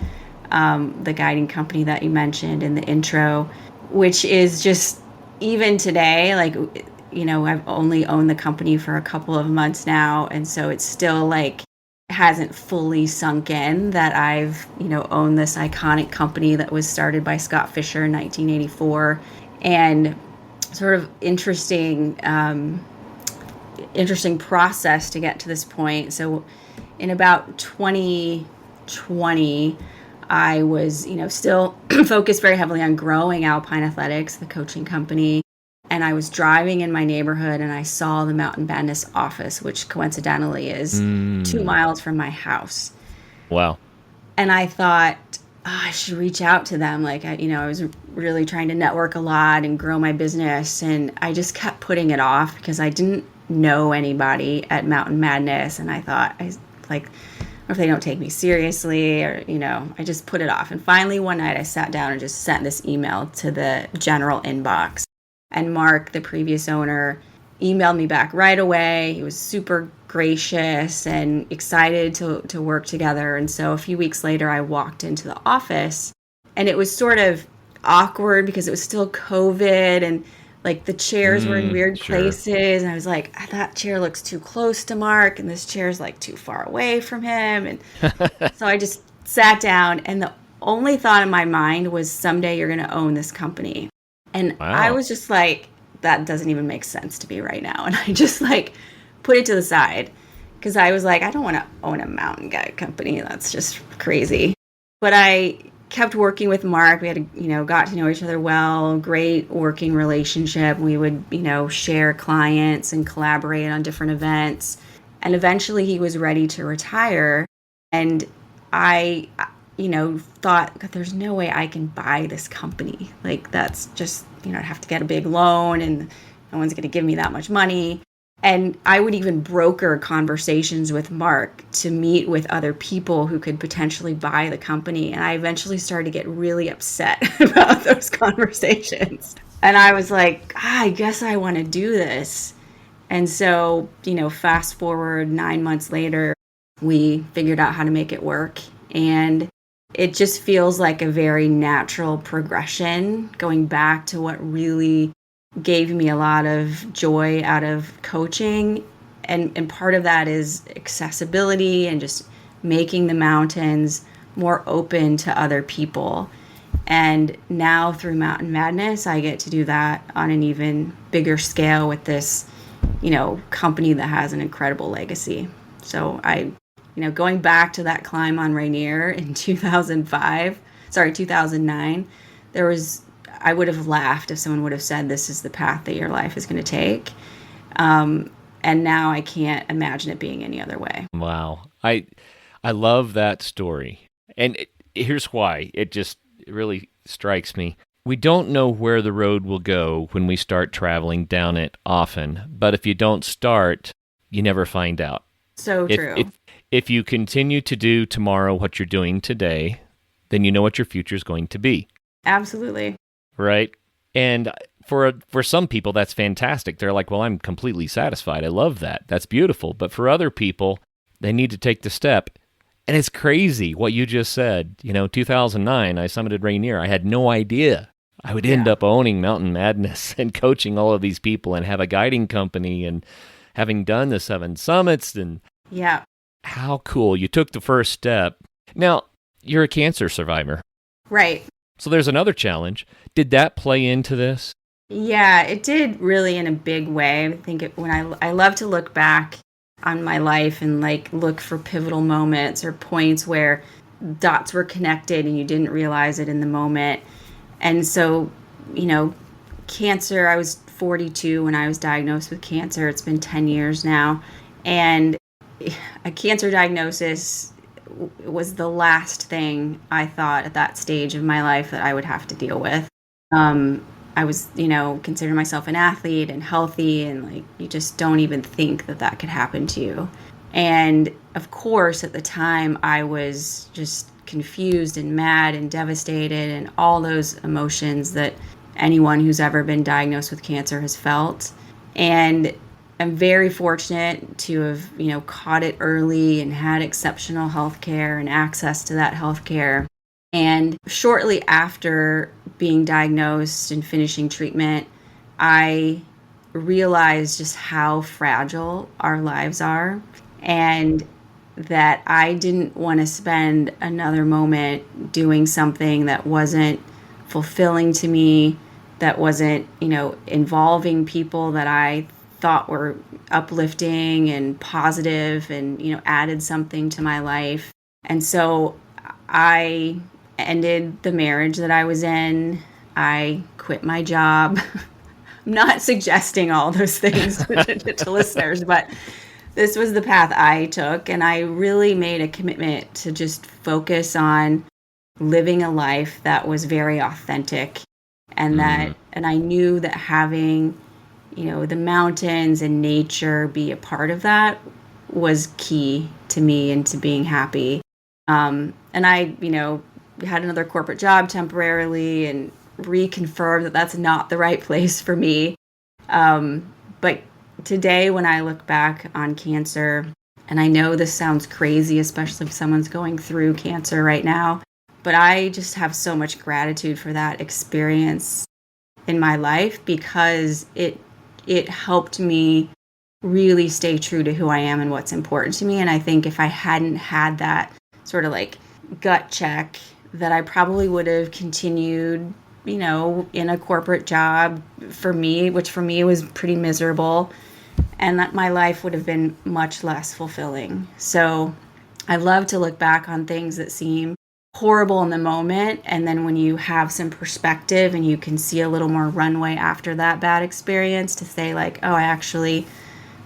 the guiding company that you mentioned in the intro, which is just, even today, I've only owned the company for a couple of months now. And so it's still hasn't fully sunk in that I've, owned this iconic company that was started by Scott Fisher in 1984. And sort of interesting process to get to this point. So in about 2020, I was, still focused very heavily on growing Alpine Athletics, the coaching company. And I was driving in my neighborhood and I saw the Mountain Madness office, which coincidentally is 2 miles from my house.
Wow.
And I thought, I should reach out to them. I was really trying to network a lot and grow my business. And I just kept putting it off because I didn't know anybody at Mountain Madness. And I thought, what if they don't take me seriously, or, I just put it off. And finally, one night I sat down and just sent this email to the general inbox. And Mark, the previous owner, emailed me back right away. He was super gracious and excited to work together. And so a few weeks later, I walked into the office, and it was sort of awkward because it was still COVID, and the chairs were in weird places. And I was like, that chair looks too close to Mark, and this chair's too far away from him. And so I just sat down, and the only thought in my mind was, someday you're going to own this company. And wow. I was just that doesn't even make sense to me right now. And I just put it to the side because I was I don't want to own a mountain guide company. That's just crazy. But I kept working with Mark. We had, got to know each other well, great working relationship. We would, share clients and collaborate on different events. And eventually he was ready to retire. And I, thought, God, there's no way I can buy this company. That's just, I'd have to get a big loan, and no one's going to give me that much money. And I would even broker conversations with Mark to meet with other people who could potentially buy the company. And I eventually started to get really upset about those conversations. And I was like, I guess I want to do this. And so, fast forward 9 months later, we figured out how to make it work. And it just feels like a very natural progression, going back to what really gave me a lot of joy out of coaching. And part of that is accessibility and just making the mountains more open to other people. And now through Mountain Madness, I get to do that on an even bigger scale with this, company that has an incredible legacy. So going back to that climb on Rainier in 2009, I would have laughed if someone would have said, this is the path that your life is going to take. And now I can't imagine it being any other way.
Wow. I love that story. And here's why. It really strikes me. We don't know where the road will go when we start traveling down it often. But if you don't start, you never find out.
So true.
If you continue to do tomorrow what you're doing today, then you know what your future is going to be.
Absolutely.
Right? And for some people, that's fantastic. They're like, well, I'm completely satisfied. I love that. That's beautiful. But for other people, they need to take the step. And it's crazy what you just said. 2009, I summited Rainier. I had no idea I would end up owning Mountain Madness and coaching all of these people and have a guiding company and having done the 7 summits. And
yeah,
how cool. You took the first step. Now, you're a cancer survivor.
Right.
So there's another challenge. Did that play into this?
Yeah, it did really in a big way. I think when I love to look back on my life and look for pivotal moments or points where dots were connected and you didn't realize it in the moment. And so, cancer, I was 42 when I was diagnosed with cancer. It's been 10 years now. And a cancer diagnosis was the last thing I thought at that stage of my life that I would have to deal with. I was, considering myself an athlete and healthy, and you just don't even think that could happen to you. And of course, at the time, I was just confused and mad and devastated and all those emotions that anyone who's ever been diagnosed with cancer has felt. And I'm very fortunate to have, caught it early and had exceptional health care and access to that health care. And shortly after being diagnosed and finishing treatment, I realized just how fragile our lives are, and that I didn't want to spend another moment doing something that wasn't fulfilling to me, that wasn't, involving people that I thought were uplifting and positive and, added something to my life. And so I ended the marriage that I was in. I quit my job. I'm not suggesting all those things to listeners, but this was the path I took. And I really made a commitment to just focus on living a life that was very authentic. And and I knew that having, the mountains and nature be a part of that was key to me and to being happy. And I, had another corporate job temporarily and reconfirmed that that's not the right place for me. But today, when I look back on cancer, and I know this sounds crazy, especially if someone's going through cancer right now, but I just have so much gratitude for that experience in my life, because it helped me really stay true to who I am and what's important to me. And I think if I hadn't had that sort of gut check, that I probably would have continued, in a corporate job for me, which for me was pretty miserable, and that my life would have been much less fulfilling. So I love to look back on things that seem horrible in the moment, and then when you have some perspective and you can see a little more runway after that bad experience, to say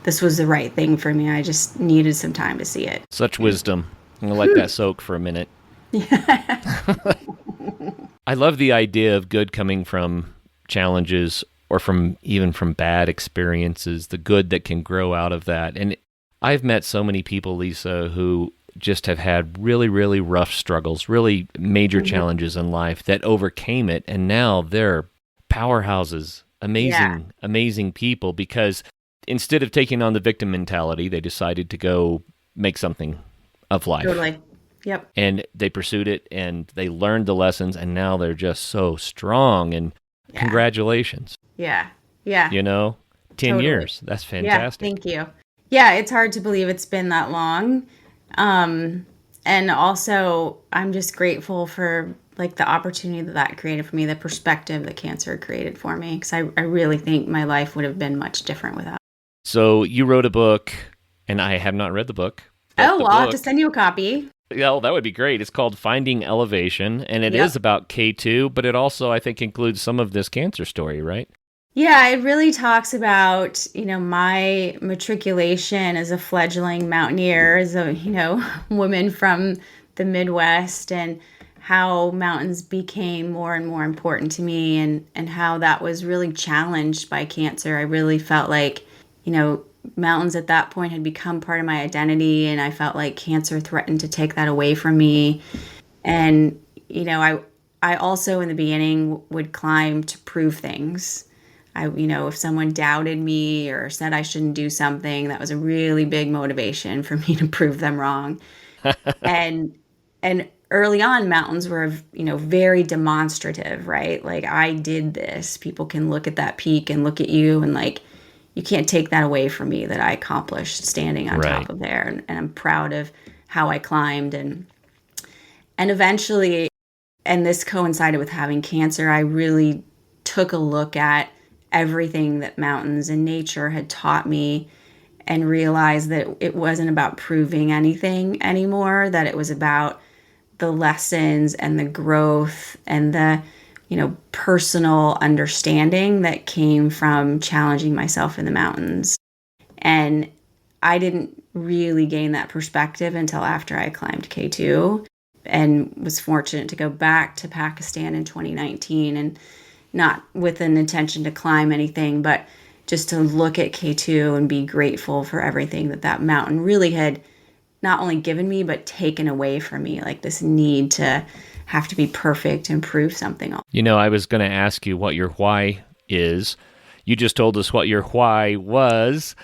this was the right thing for me. I just needed some time to see it.
Such wisdom. I'm going to let that soak for a minute. I love the idea of good coming from challenges, or even from bad experiences, the good that can grow out of that. And I've met so many people, Lisa, who just have had really, really rough struggles, really major challenges in life that overcame it. And now they're powerhouses, amazing people, because instead of taking on the victim mentality, they decided to go make something of life.
Totally. Yep.
And they pursued it, and they learned the lessons, and now they're just so strong, and congratulations.
Yeah. Yeah.
10
Totally.
years. That's
Yeah.
fantastic.
Thank you. Yeah. It's hard to believe it's been that long. And also, I'm just grateful for like the opportunity that created for me, the perspective that cancer created for me, because I really think my life would have been much different without.
So you wrote a book, and I have not read the book, but
Oh,
the
well, I'll have to
book,
send you a copy.
yeah, that would be great. It's called Finding Elevation, and it is
Yep.
about K2, but it also, I think, includes some of this cancer story, right?
Yeah, it really talks about, my matriculation as a fledgling mountaineer, as a, woman from the Midwest, and how mountains became more and more important to me, and how that was really challenged by cancer. I really felt like, mountains at that point had become part of my identity, and I felt like cancer threatened to take that away from me. And, I also in the beginning would climb to prove things. If someone doubted me or said I shouldn't do something, that was a really big motivation for me to prove them wrong. And early on, mountains were, very demonstrative, right? Like, I did this. People can look at that peak and look at you, and like, you can't take that away from me that I accomplished standing on
Right.
top of there. And I'm proud of how I climbed. And eventually, and this coincided with having cancer, I really took a look at everything that mountains and nature had taught me and realized that it wasn't about proving anything anymore, that it was about the lessons and the growth and the, personal understanding that came from challenging myself in the mountains. And I didn't really gain that perspective until after I climbed K2 and was fortunate to go back to Pakistan in 2019, and not with an intention to climb anything, but just to look at K2 and be grateful for everything that mountain really had not only given me, but taken away from me, like this need to have to be perfect and prove something.
I was going to ask you what your why is. You just told us what your why was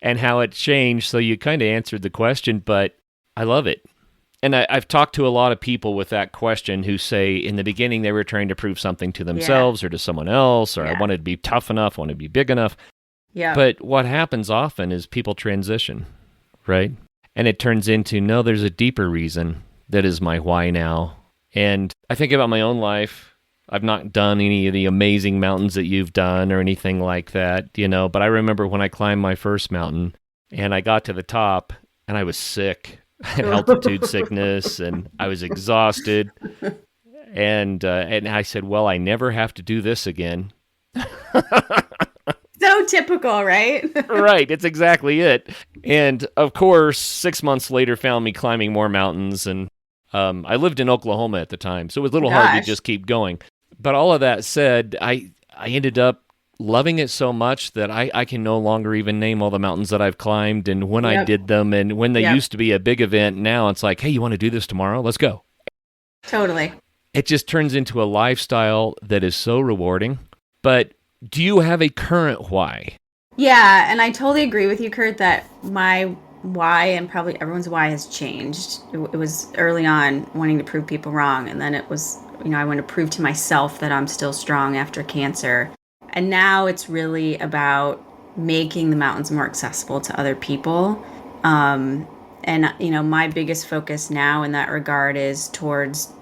and how it changed, so you kind of answered the question, but I love it. And I've talked to a lot of people with that question who say in the beginning they were trying to prove something to themselves or to someone else, or I wanted to be tough enough, I wanted to be big enough.
Yeah.
But what happens often is people transition, right? And it turns into, no, there's a deeper reason that is my why now. And I think about my own life. I've not done any of the amazing mountains that you've done or anything like that, but I remember when I climbed my first mountain and I got to the top and I was sick. I had altitude sickness and I was exhausted. And I said, well, I never have to do this again.
So typical, right?
Right. It's exactly it. And of course, 6 months later found me climbing more mountains. And I lived in Oklahoma at the time, so it was a little hard to just keep going. But all of that said, I ended up loving it so much that I can no longer even name all the mountains that I've climbed and when I did them, and when they used to be a big event. Now it's like, hey, you want to do this tomorrow? Let's go.
Totally.
It just turns into a lifestyle that is so rewarding. But do you have a current why?
Yeah, and I totally agree with you, Kurt, that my why, and probably everyone's why, has changed. It was early on wanting to prove people wrong, and then it was, I want to prove to myself that I'm still strong after cancer. And now it's really about making the mountains more accessible to other people. And, my biggest focus now in that regard is towards,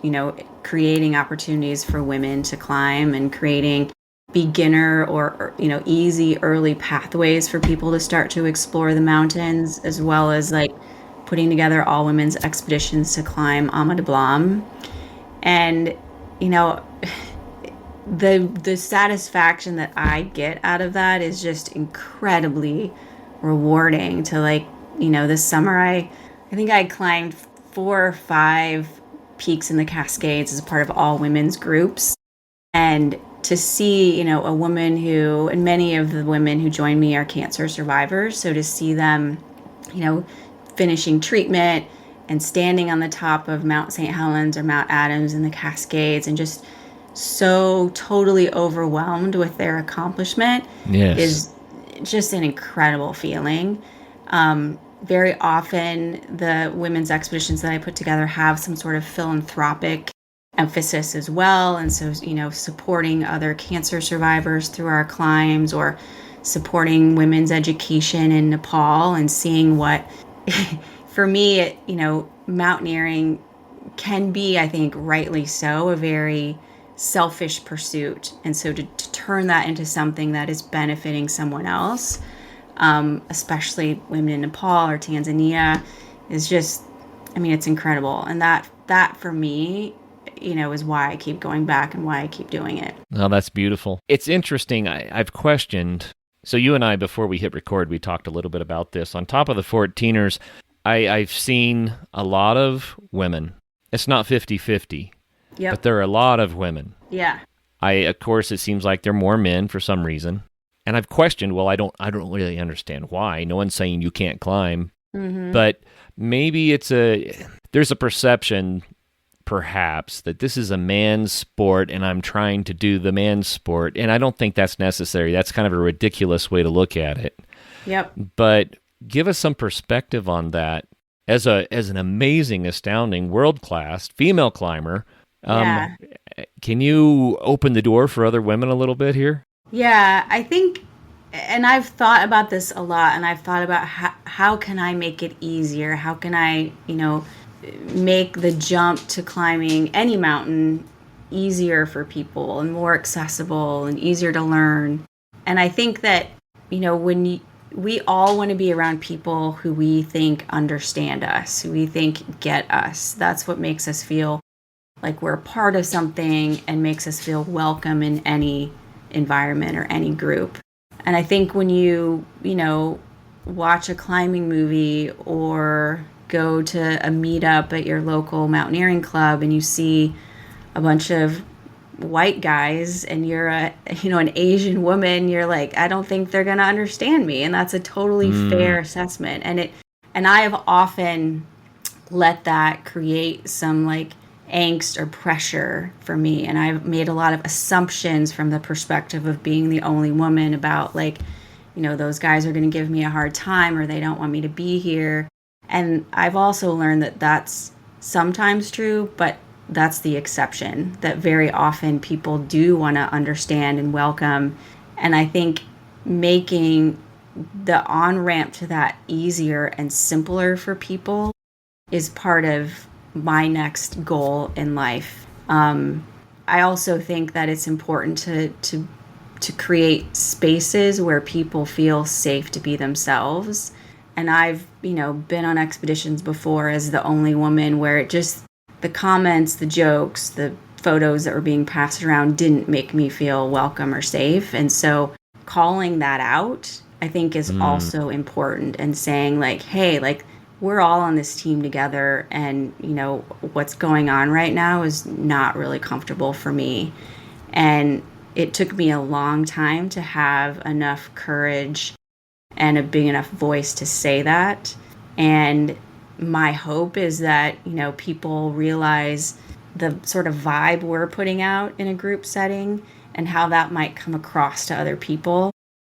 creating opportunities for women to climb and creating beginner or easy early pathways for people to start to explore the mountains, as well as like putting together all women's expeditions to climb Ama de Blam. And, the satisfaction that I get out of that is just incredibly rewarding. To this summer I think I climbed 4 or 5 peaks in the Cascades as part of all women's groups. And to see, a woman who, and many of the women who join me are cancer survivors. So to see them, finishing treatment and standing on the top of Mount St. Helens or Mount Adams in the Cascades and just so totally overwhelmed with their accomplishment is just an incredible feeling. Very often the women's expeditions that I put together have some sort of philanthropic emphasis as well. And so, supporting other cancer survivors through our climbs, or supporting women's education in Nepal, and seeing what, for me, mountaineering can be, I think rightly so, a very selfish pursuit. And so to turn that into something that is benefiting someone else, especially women in Nepal or Tanzania, is just, it's incredible. And that for me, is why I keep going back and why I keep doing it.
Oh, that's beautiful. It's interesting. I've questioned. So you and I, before we hit record, we talked a little bit about this. On top of the 14ers, I've seen a lot of women. It's not 50-50,
Yep.
but there are a lot of women.
Yeah.
Of course, it seems like there are more men for some reason. And I've questioned, well, I don't really understand why. No one's saying you can't climb. Mm-hmm. But maybe there's a perception, perhaps, that this is a man's sport and I'm trying to do the man's sport. And I don't think that's necessary. That's kind of a ridiculous way to look at it.
Yep.
But give us some perspective on that. As an amazing, astounding, world-class female climber, can you open the door for other women a little bit here?
Yeah, I think, and I've thought about this a lot, and I've thought about how can I make it easier? How can I, make the jump to climbing any mountain easier for people and more accessible and easier to learn? And I think that, we all want to be around people who we think understand us, who we think get us. That's what makes us feel like we're a part of something and makes us feel welcome in any environment or any group. And I think when you watch a climbing movie or go to a meetup at your local mountaineering club and you see a bunch of white guys and you're an Asian woman, you're like, I don't think they're going to understand me. And that's a totally fair assessment. And I have often let that create some angst or pressure for me. And I've made a lot of assumptions from the perspective of being the only woman about those guys are going to give me a hard time or they don't want me to be here. And I've also learned that that's sometimes true, but that's the exception, that very often people do want to understand and welcome. And I think making the on-ramp to that easier and simpler for people is part of my next goal in life. I also think that it's important to create spaces where people feel safe to be themselves. And I've, been on expeditions before as the only woman where it just, the comments, the jokes, the photos that were being passed around didn't make me feel welcome or safe. And so calling that out, I think, is also important, and saying hey, we're all on this team together, and, what's going on right now is not really comfortable for me. And it took me a long time to have enough courage and a big enough voice to say that. And my hope is that, people realize the sort of vibe we're putting out in a group setting and how that might come across to other people,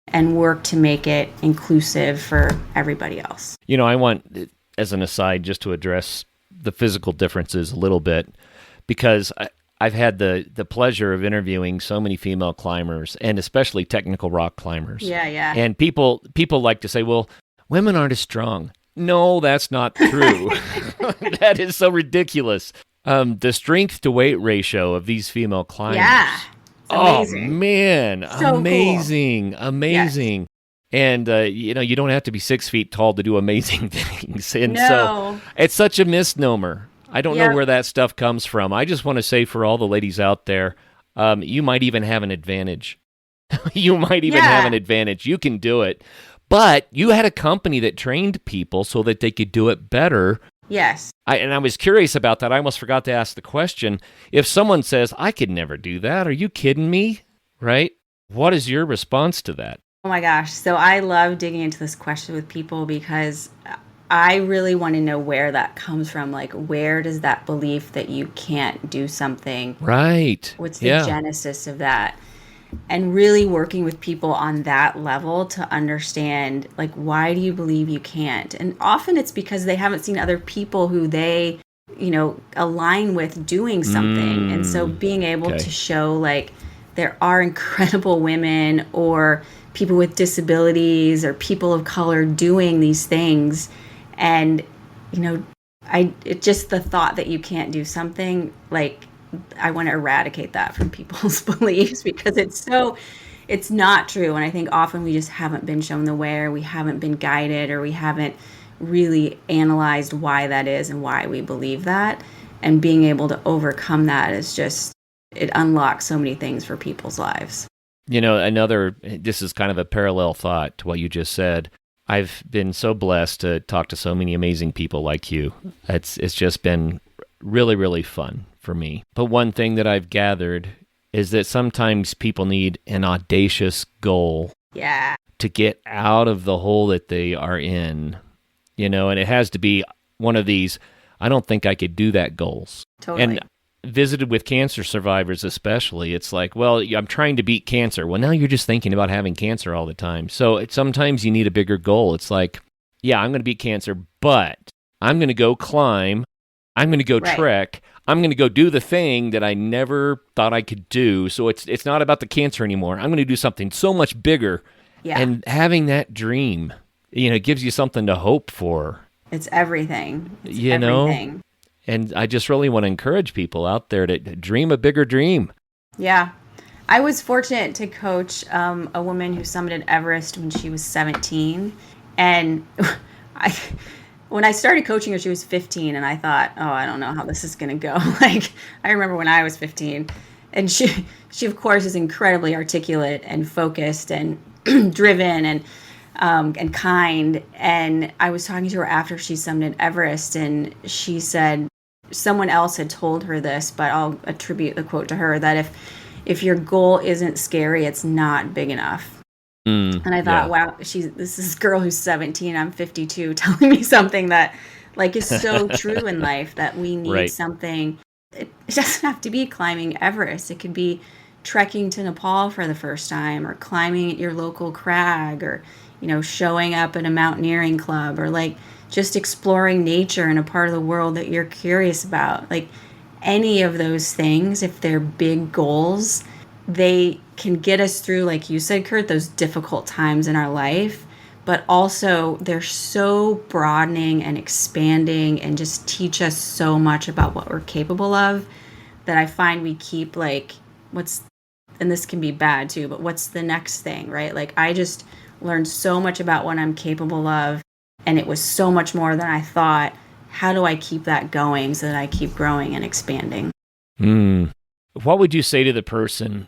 and work to make it inclusive for everybody else.
I want, as an aside, just to address the physical differences a little bit, because I've had the pleasure of interviewing so many female climbers, and especially technical rock climbers.
Yeah.
And people like to say, well, women aren't as strong. No, that's not true. That is so ridiculous. The strength to weight ratio of these female climbers.
Yeah.
Oh, man.
So
amazing.
Cool.
Amazing. Yes. And, you don't have to be 6 feet tall to do amazing things. And so it's such a misnomer. I don't know where that stuff comes from. I just want to say, for all the ladies out there, you might even have an advantage. You might even have an advantage. You can do it. But you had a company that trained people so that they could do it better.
Yes.
And I was curious about that. I almost forgot to ask the question. If someone says, I could never do that, are you kidding me? Right? What is your response to that?
Oh my gosh. So I love digging into this question with people, because I really want to know where that comes from. Where does that belief that you can't do something?
Right.
What's the genesis of that? And really working with people on that level to understand, why do you believe you can't? And often it's because they haven't seen other people who they align with doing something. And so being able to show like there are incredible women or people with disabilities or people of color doing these things. And, it just the thought that you can't do something, like, I want to eradicate that from people's beliefs, because it's not true. And I think often we just haven't been shown the way, or we haven't been guided, or we haven't really analyzed why that is and why we believe that. And being able to overcome that is just, it unlocks so many things for people's lives.
This is kind of a parallel thought to what you just said. I've been so blessed to talk to so many amazing people like you. It's just been really, really fun for me. But one thing that I've gathered is that sometimes people need an audacious goal to get out of the hole that they are in, and it has to be one of these, I don't think I could do that goals.
Totally.
And visited with cancer survivors especially, it's like, well, I'm trying to beat cancer. Well, now you're just thinking about having cancer all the time. So sometimes you need a bigger goal. It's like, yeah, I'm going to beat cancer, but I'm going to go climb. I'm going to go trek. I'm going to go do the thing that I never thought I could do. So it's not about the cancer anymore. I'm going to do something so much bigger.
Yeah.
And having that dream, gives you something to hope for.
It's everything.
Everything. And I just really want to encourage people out there to dream a bigger dream.
Yeah. I was fortunate to coach a woman who summited Everest when she was 17. And when I started coaching her, she was 15. And I thought, I don't know how this is going to go. Like, I remember when I was 15. And she of course, is incredibly articulate and focused and driven and kind. And I was talking to her after she summited Everest, and she said, someone else had told her this, but I'll attribute the quote to her, that if your goal isn't scary, it's not big enough. And I thought, wow, this is this girl who's 17, I'm 52, telling me something that like is so true in life, that we need something. It doesn't have to be climbing Everest. It could be trekking to Nepal for the first time, or climbing at your local crag, or showing up at a mountaineering club, or like just exploring nature in a part of the world that you're curious about. Like any of those things, if they're big goals, they can get us through, like you said, Kurt, those difficult times in our life. But also they're so broadening and expanding and just teach us so much about what we're capable of, that I find we keep like, and this can be bad too, but what's the next thing, right? Like I just learned so much about what I'm capable of, and it was so much more than I thought. How do I keep that going so that I keep growing and expanding?
What would you say to the person,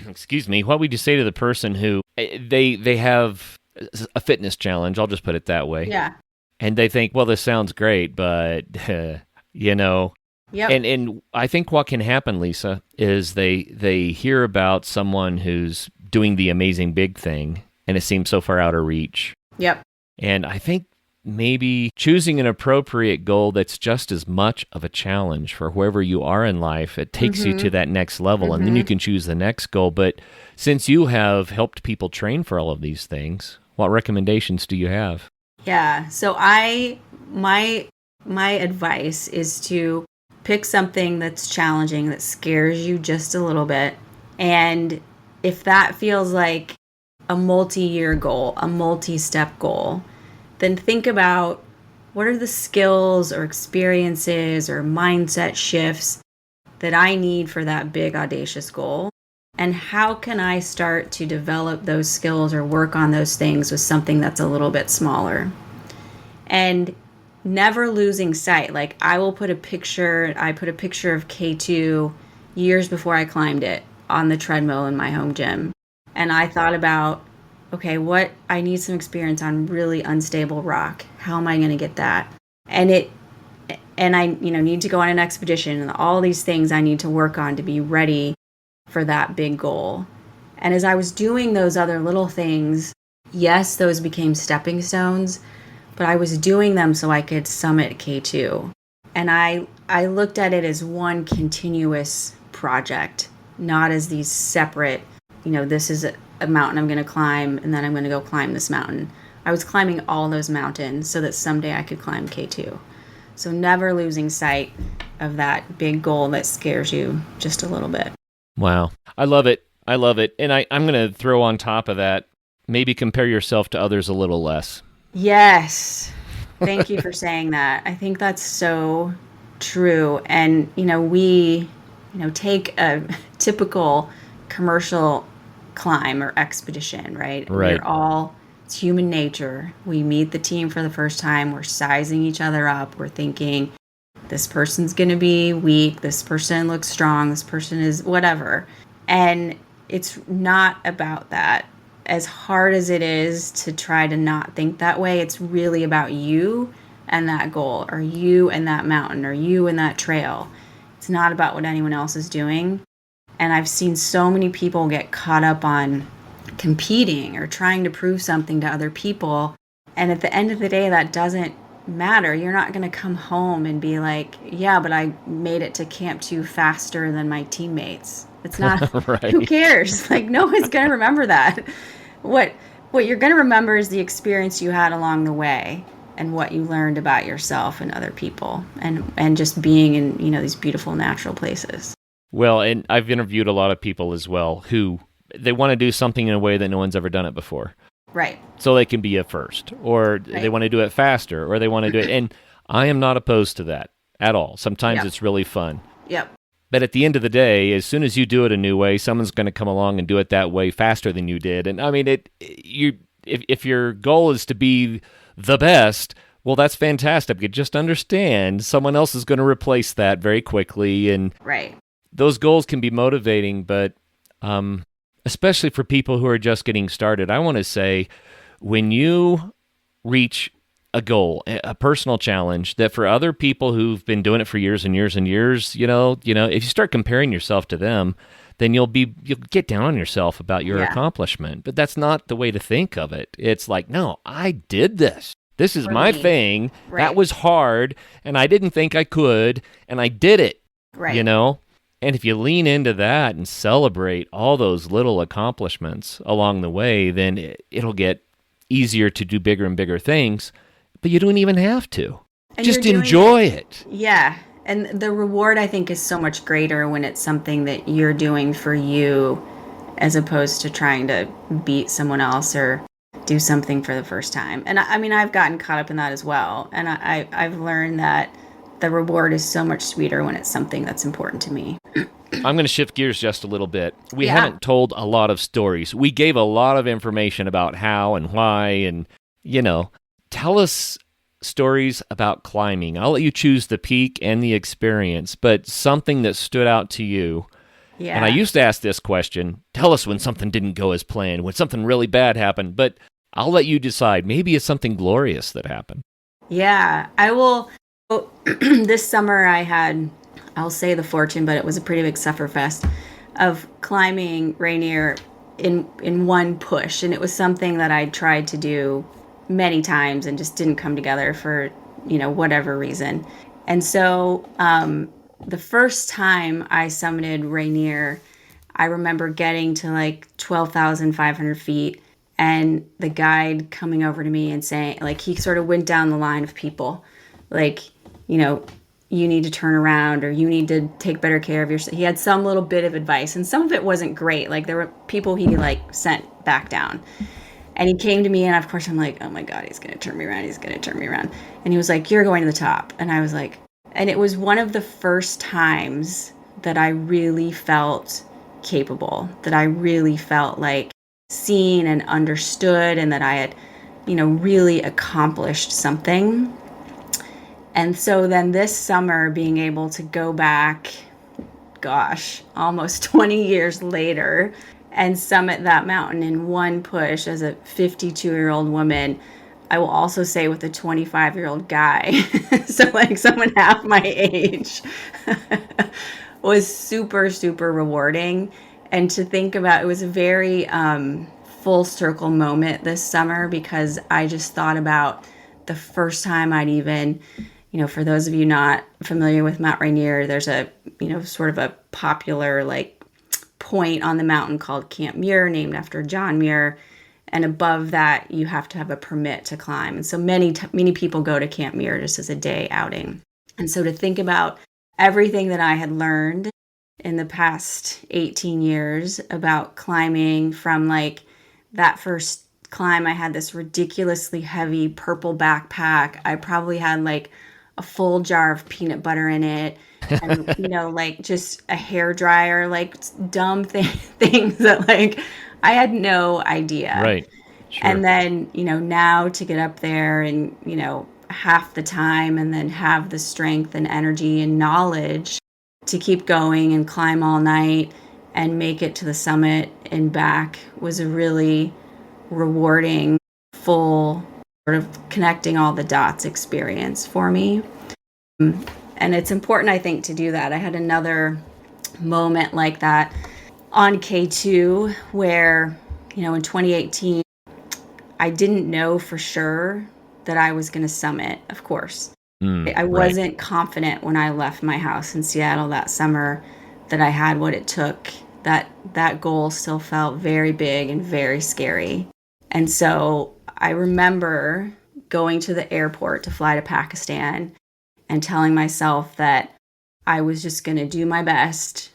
excuse me, what would you say to the person who they have a fitness challenge, I'll just put it that way.
Yeah.
And they think, well, this sounds great, but,
Yep.
And I think what can happen, Lisa, is they hear about someone who's doing the amazing big thing, and it seems so far out of reach.
Yep.
And I think maybe choosing an appropriate goal that's just as much of a challenge for wherever you are in life, it takes you to that next level, and then you can choose the next goal. But since you have helped people train for all of these things, what recommendations do you have?
Yeah. So my advice is to pick something that's challenging, that scares you just a little bit. And if that feels like a multi-year goal, a multi-step goal, then think about what are the skills or experiences or mindset shifts that I need for that big, audacious goal? And how can I start to develop those skills or work on those things with something that's a little bit smaller? And never losing sight. Like I put a picture of K2 years before I climbed it on the treadmill in my home gym. And I thought about, okay, I need some experience on really unstable rock. How am I going to get that? And I need to go on an expedition, and all these things I need to work on to be ready for that big goal. And as I was doing those other little things, yes, those became stepping stones, but I was doing them so I could summit K2. And I looked at it as one continuous project, not as these separate, this is a mountain I'm going to climb, and then I'm going to go climb this mountain. I was climbing all those mountains so that someday I could climb K2. So never losing sight of that big goal that scares you just a little bit.
Wow. I love it. I love it. And I'm going to throw on top of that, maybe compare yourself to others a little less.
Yes. Thank you for saying that. I think that's so true. And, we, take a typical commercial climb or expedition, right?
Right.
It's human nature. We meet the team for the first time. We're sizing each other up. We're thinking, this person's going to be weak. This person looks strong. This person is whatever. And it's not about that. As hard as it is to try to not think that way, it's really about you and that goal, or you and that mountain, or you and that trail. It's not about what anyone else is doing. And I've seen so many people get caught up on competing or trying to prove something to other people. And at the end of the day, that doesn't matter. You're not going to come home and be like, yeah, but I made it to Camp 2 faster than my teammates. It's not,
right.
Who cares? Like, no one's going to remember that. What you're going to remember is the experience you had along the way and what you learned about yourself and other people, and just being in, these beautiful natural places.
Well, and I've interviewed a lot of people as well who they want to do something in a way that no one's ever done it before.
Right.
So they can be a first, or they want to do it faster, or they want to do it. And I am not opposed to that at all. Sometimes it's really fun.
Yep.
But at the end of the day, as soon as you do it a new way, someone's going to come along and do it that way faster than you did. And I mean, if your goal is to be the best, well, that's fantastic. But just understand someone else is going to replace that very quickly. And those goals can be motivating, but especially for people who are just getting started, I want to say, when you reach a goal, a personal challenge that for other people who've been doing it for years and years and years, if you start comparing yourself to them, then you'll get down on yourself about your accomplishment. But that's not the way to think of it. It's like, no, I did this. This is my thing. Right. That was hard, and I didn't think I could, and I did it. Right. And if you lean into that and celebrate all those little accomplishments along the way, then it'll get easier to do bigger and bigger things. But you don't even have to. And just enjoy it.
Yeah. And the reward, I think, is so much greater when it's something that you're doing for you, as opposed to trying to beat someone else or do something for the first time. And I mean, I've gotten caught up in that as well. And I've learned that the reward is so much sweeter when it's something that's important to me.
I'm going to shift gears just a little bit. We haven't told a lot of stories. We gave a lot of information about how and why, and, tell us stories about climbing. I'll let you choose the peak and the experience, but something that stood out to you. Yeah. And I used to ask this question, tell us when something didn't go as planned, when something really bad happened, but I'll let you decide. Maybe it's something glorious that happened.
Yeah, I will. This summer I had, I'll say the fortune, but it was a pretty big sufferfest of climbing Rainier in one push. And it was something that I tried to do many times and just didn't come together for, whatever reason. And so the first time I summited Rainier, I remember getting to like 12,500 feet and the guide coming over to me and saying, like, he sort of went down the line of people, like, you need to turn around, or you need to take better care of yourself. He had some little bit of advice, and some of it wasn't great. Like, there were people he sent back down. And he came to me, and of course I'm like, oh my God, he's going to turn me around. He's going to turn me around. And he was like, you're going to the top. And I was like, and it was one of the first times that I really felt capable, that I really felt like seen and understood, and that I had, really accomplished something. And so then this summer, being able to go back, almost 20 years later, and summit that mountain in one push as a 52-year-old woman, I will also say with a 25-year-old guy, so like someone half my age, was super, super rewarding. And to think about, it was a very full circle moment this summer, because I just thought about the first time I'd even, for those of you not familiar with Mount Rainier, there's a, sort of a popular point on the mountain called Camp Muir, named after John Muir. And above that, you have to have a permit to climb. And so many people go to Camp Muir just as a day outing. And so to think about everything that I had learned in the past 18 years about climbing, from like that first climb, I had this ridiculously heavy purple backpack. I probably had like a full jar of peanut butter in it, and like just a hair dryer, like dumb things that like I had no idea.
Right. Sure.
And then, now to get up there and, half the time, and then have the strength and energy and knowledge to keep going and climb all night and make it to the summit and back was a really rewarding, full, sort of connecting all the dots experience for me. And it's important, I think, to do that. I had another moment like that on K2 where, in 2018, I didn't know for sure that I was going to summit, of course. I wasn't confident when I left my house in Seattle that summer that I had what it took. That goal still felt very big and very scary. And so I remember going to the airport to fly to Pakistan and telling myself that I was just going to do my best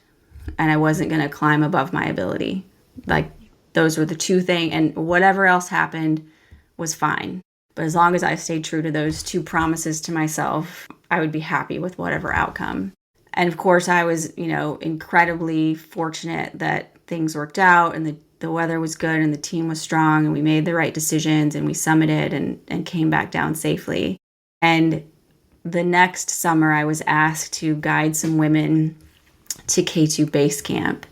and I wasn't going to climb above my ability. Like, those were the two things, and whatever else happened was fine. But as long as I stayed true to those two promises to myself, I would be happy with whatever outcome. And of course, I was, incredibly fortunate that things worked out and the weather was good and the team was strong and we made the right decisions and we summited and came back down safely. And the next summer, I was asked to guide some women to K2 base camp.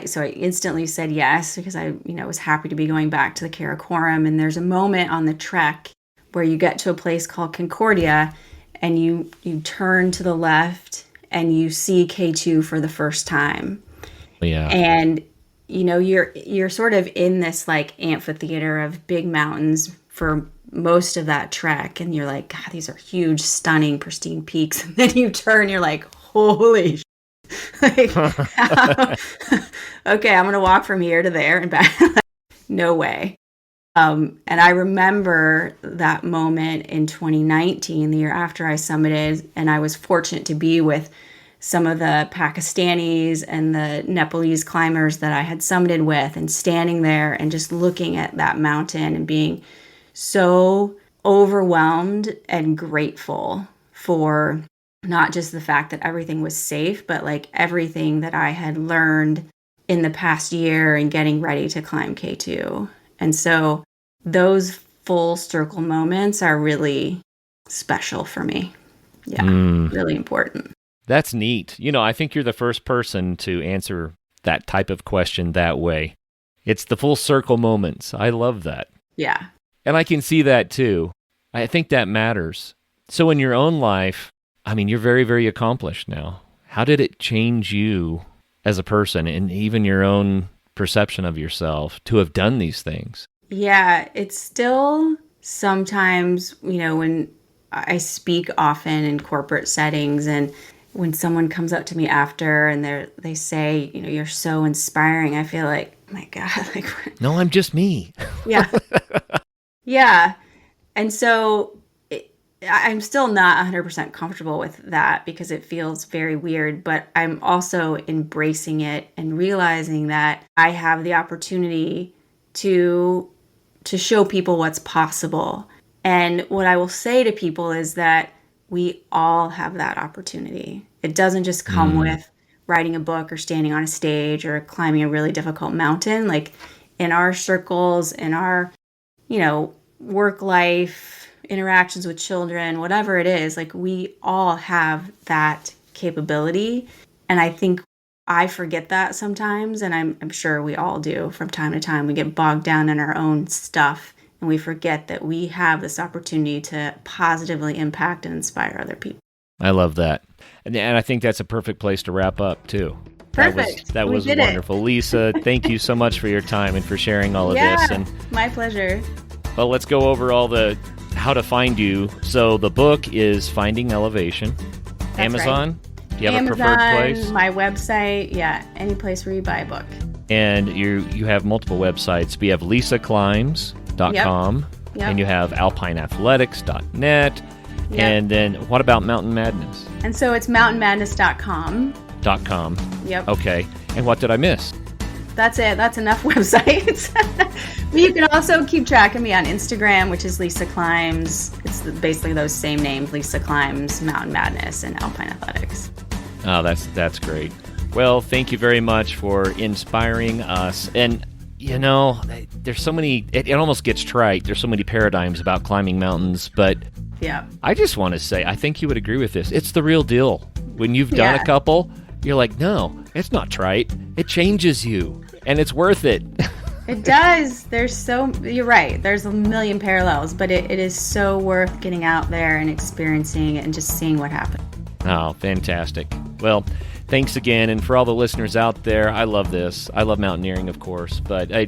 So I instantly said yes, because I, was happy to be going back to the Karakoram. And there's a moment on the trek where you get to a place called Concordia and you turn to the left and you see K2 for the first time.
Yeah.
And, you're sort of in this like amphitheater of big mountains for most of that trek. And you're like, God, these are huge, stunning, pristine peaks. And then you turn, you're like, holy like, okay, I'm gonna walk from here to there and back. No way. And I remember that moment in 2019, the year after I summited, and I was fortunate to be with some of the Pakistanis and the Nepalese climbers that I had summited with, and standing there and just looking at that mountain and being so overwhelmed and grateful for not just the fact that everything was safe, but like everything that I had learned in the past year and getting ready to climb K2. And so those full circle moments are really special for me. Yeah, really important.
That's neat. I think you're the first person to answer that type of question that way. It's the full circle moments. I love that.
Yeah.
And I can see that too. I think that matters. So in your own life, you're very, very accomplished now. How did it change you as a person and even your own perception of yourself to have done these things? Yeah,
it's still sometimes, when I speak often in corporate settings and when someone comes up to me after and they say, you're so inspiring, I feel like, oh my God, like,
no, I'm just me.
Yeah. Yeah. And so I'm still not 100% comfortable with that because it feels very weird, but I'm also embracing it and realizing that I have the opportunity to show people what's possible. And what I will say to people is that we all have that opportunity. It doesn't just come with writing a book or standing on a stage or climbing a really difficult mountain. Like in our circles, in our, work life, interactions with children, whatever it is, like we all have that capability. And I think I forget that sometimes, and I'm sure we all do from time to time. We get bogged down in our own stuff and we forget that we have this opportunity to positively impact and inspire other people.
I love that. And I think that's a perfect place to wrap up too.
Perfect.
That was wonderful. Lisa, thank you so much for your time and for sharing all of this. And
my pleasure.
Well, let's go over all the how to find you. So the book is Finding Elevation.
That's
Amazon?
Right.
Do you have
Amazon,
a preferred place?
My website, any place where you buy a book.
And you have multiple websites. We have lisaclimbs.com,
Yep.
and you have alpineathletics.net,
Yep.
And then what about Mountain Madness?
And so it's mountainmadness.com.
.com.
Yep.
Okay. And what did I miss?
That's it. That's enough websites. But you can also keep track of me on Instagram, which is Lisa Climbs. It's basically those same names, Lisa Climbs, Mountain Madness, and Alpine Athletics.
Oh, that's great. Well, thank you very much for inspiring us. And, you know, there's so many, it almost gets trite. There's so many paradigms about climbing mountains, but
yeah,
I just want to say, I think you would agree with this. It's the real deal. When you've done a couple, you're like, no, it's not trite. It changes you, and it's worth it.
It does. You're right. There's a million parallels, but it is so worth getting out there and experiencing it and just seeing what happens.
Oh, fantastic. Well, thanks again. And for all the listeners out there, I love this. I love mountaineering, of course, but I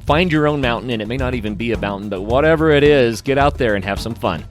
find your own mountain, and it may not even be a mountain, but whatever it is, get out there and have some fun.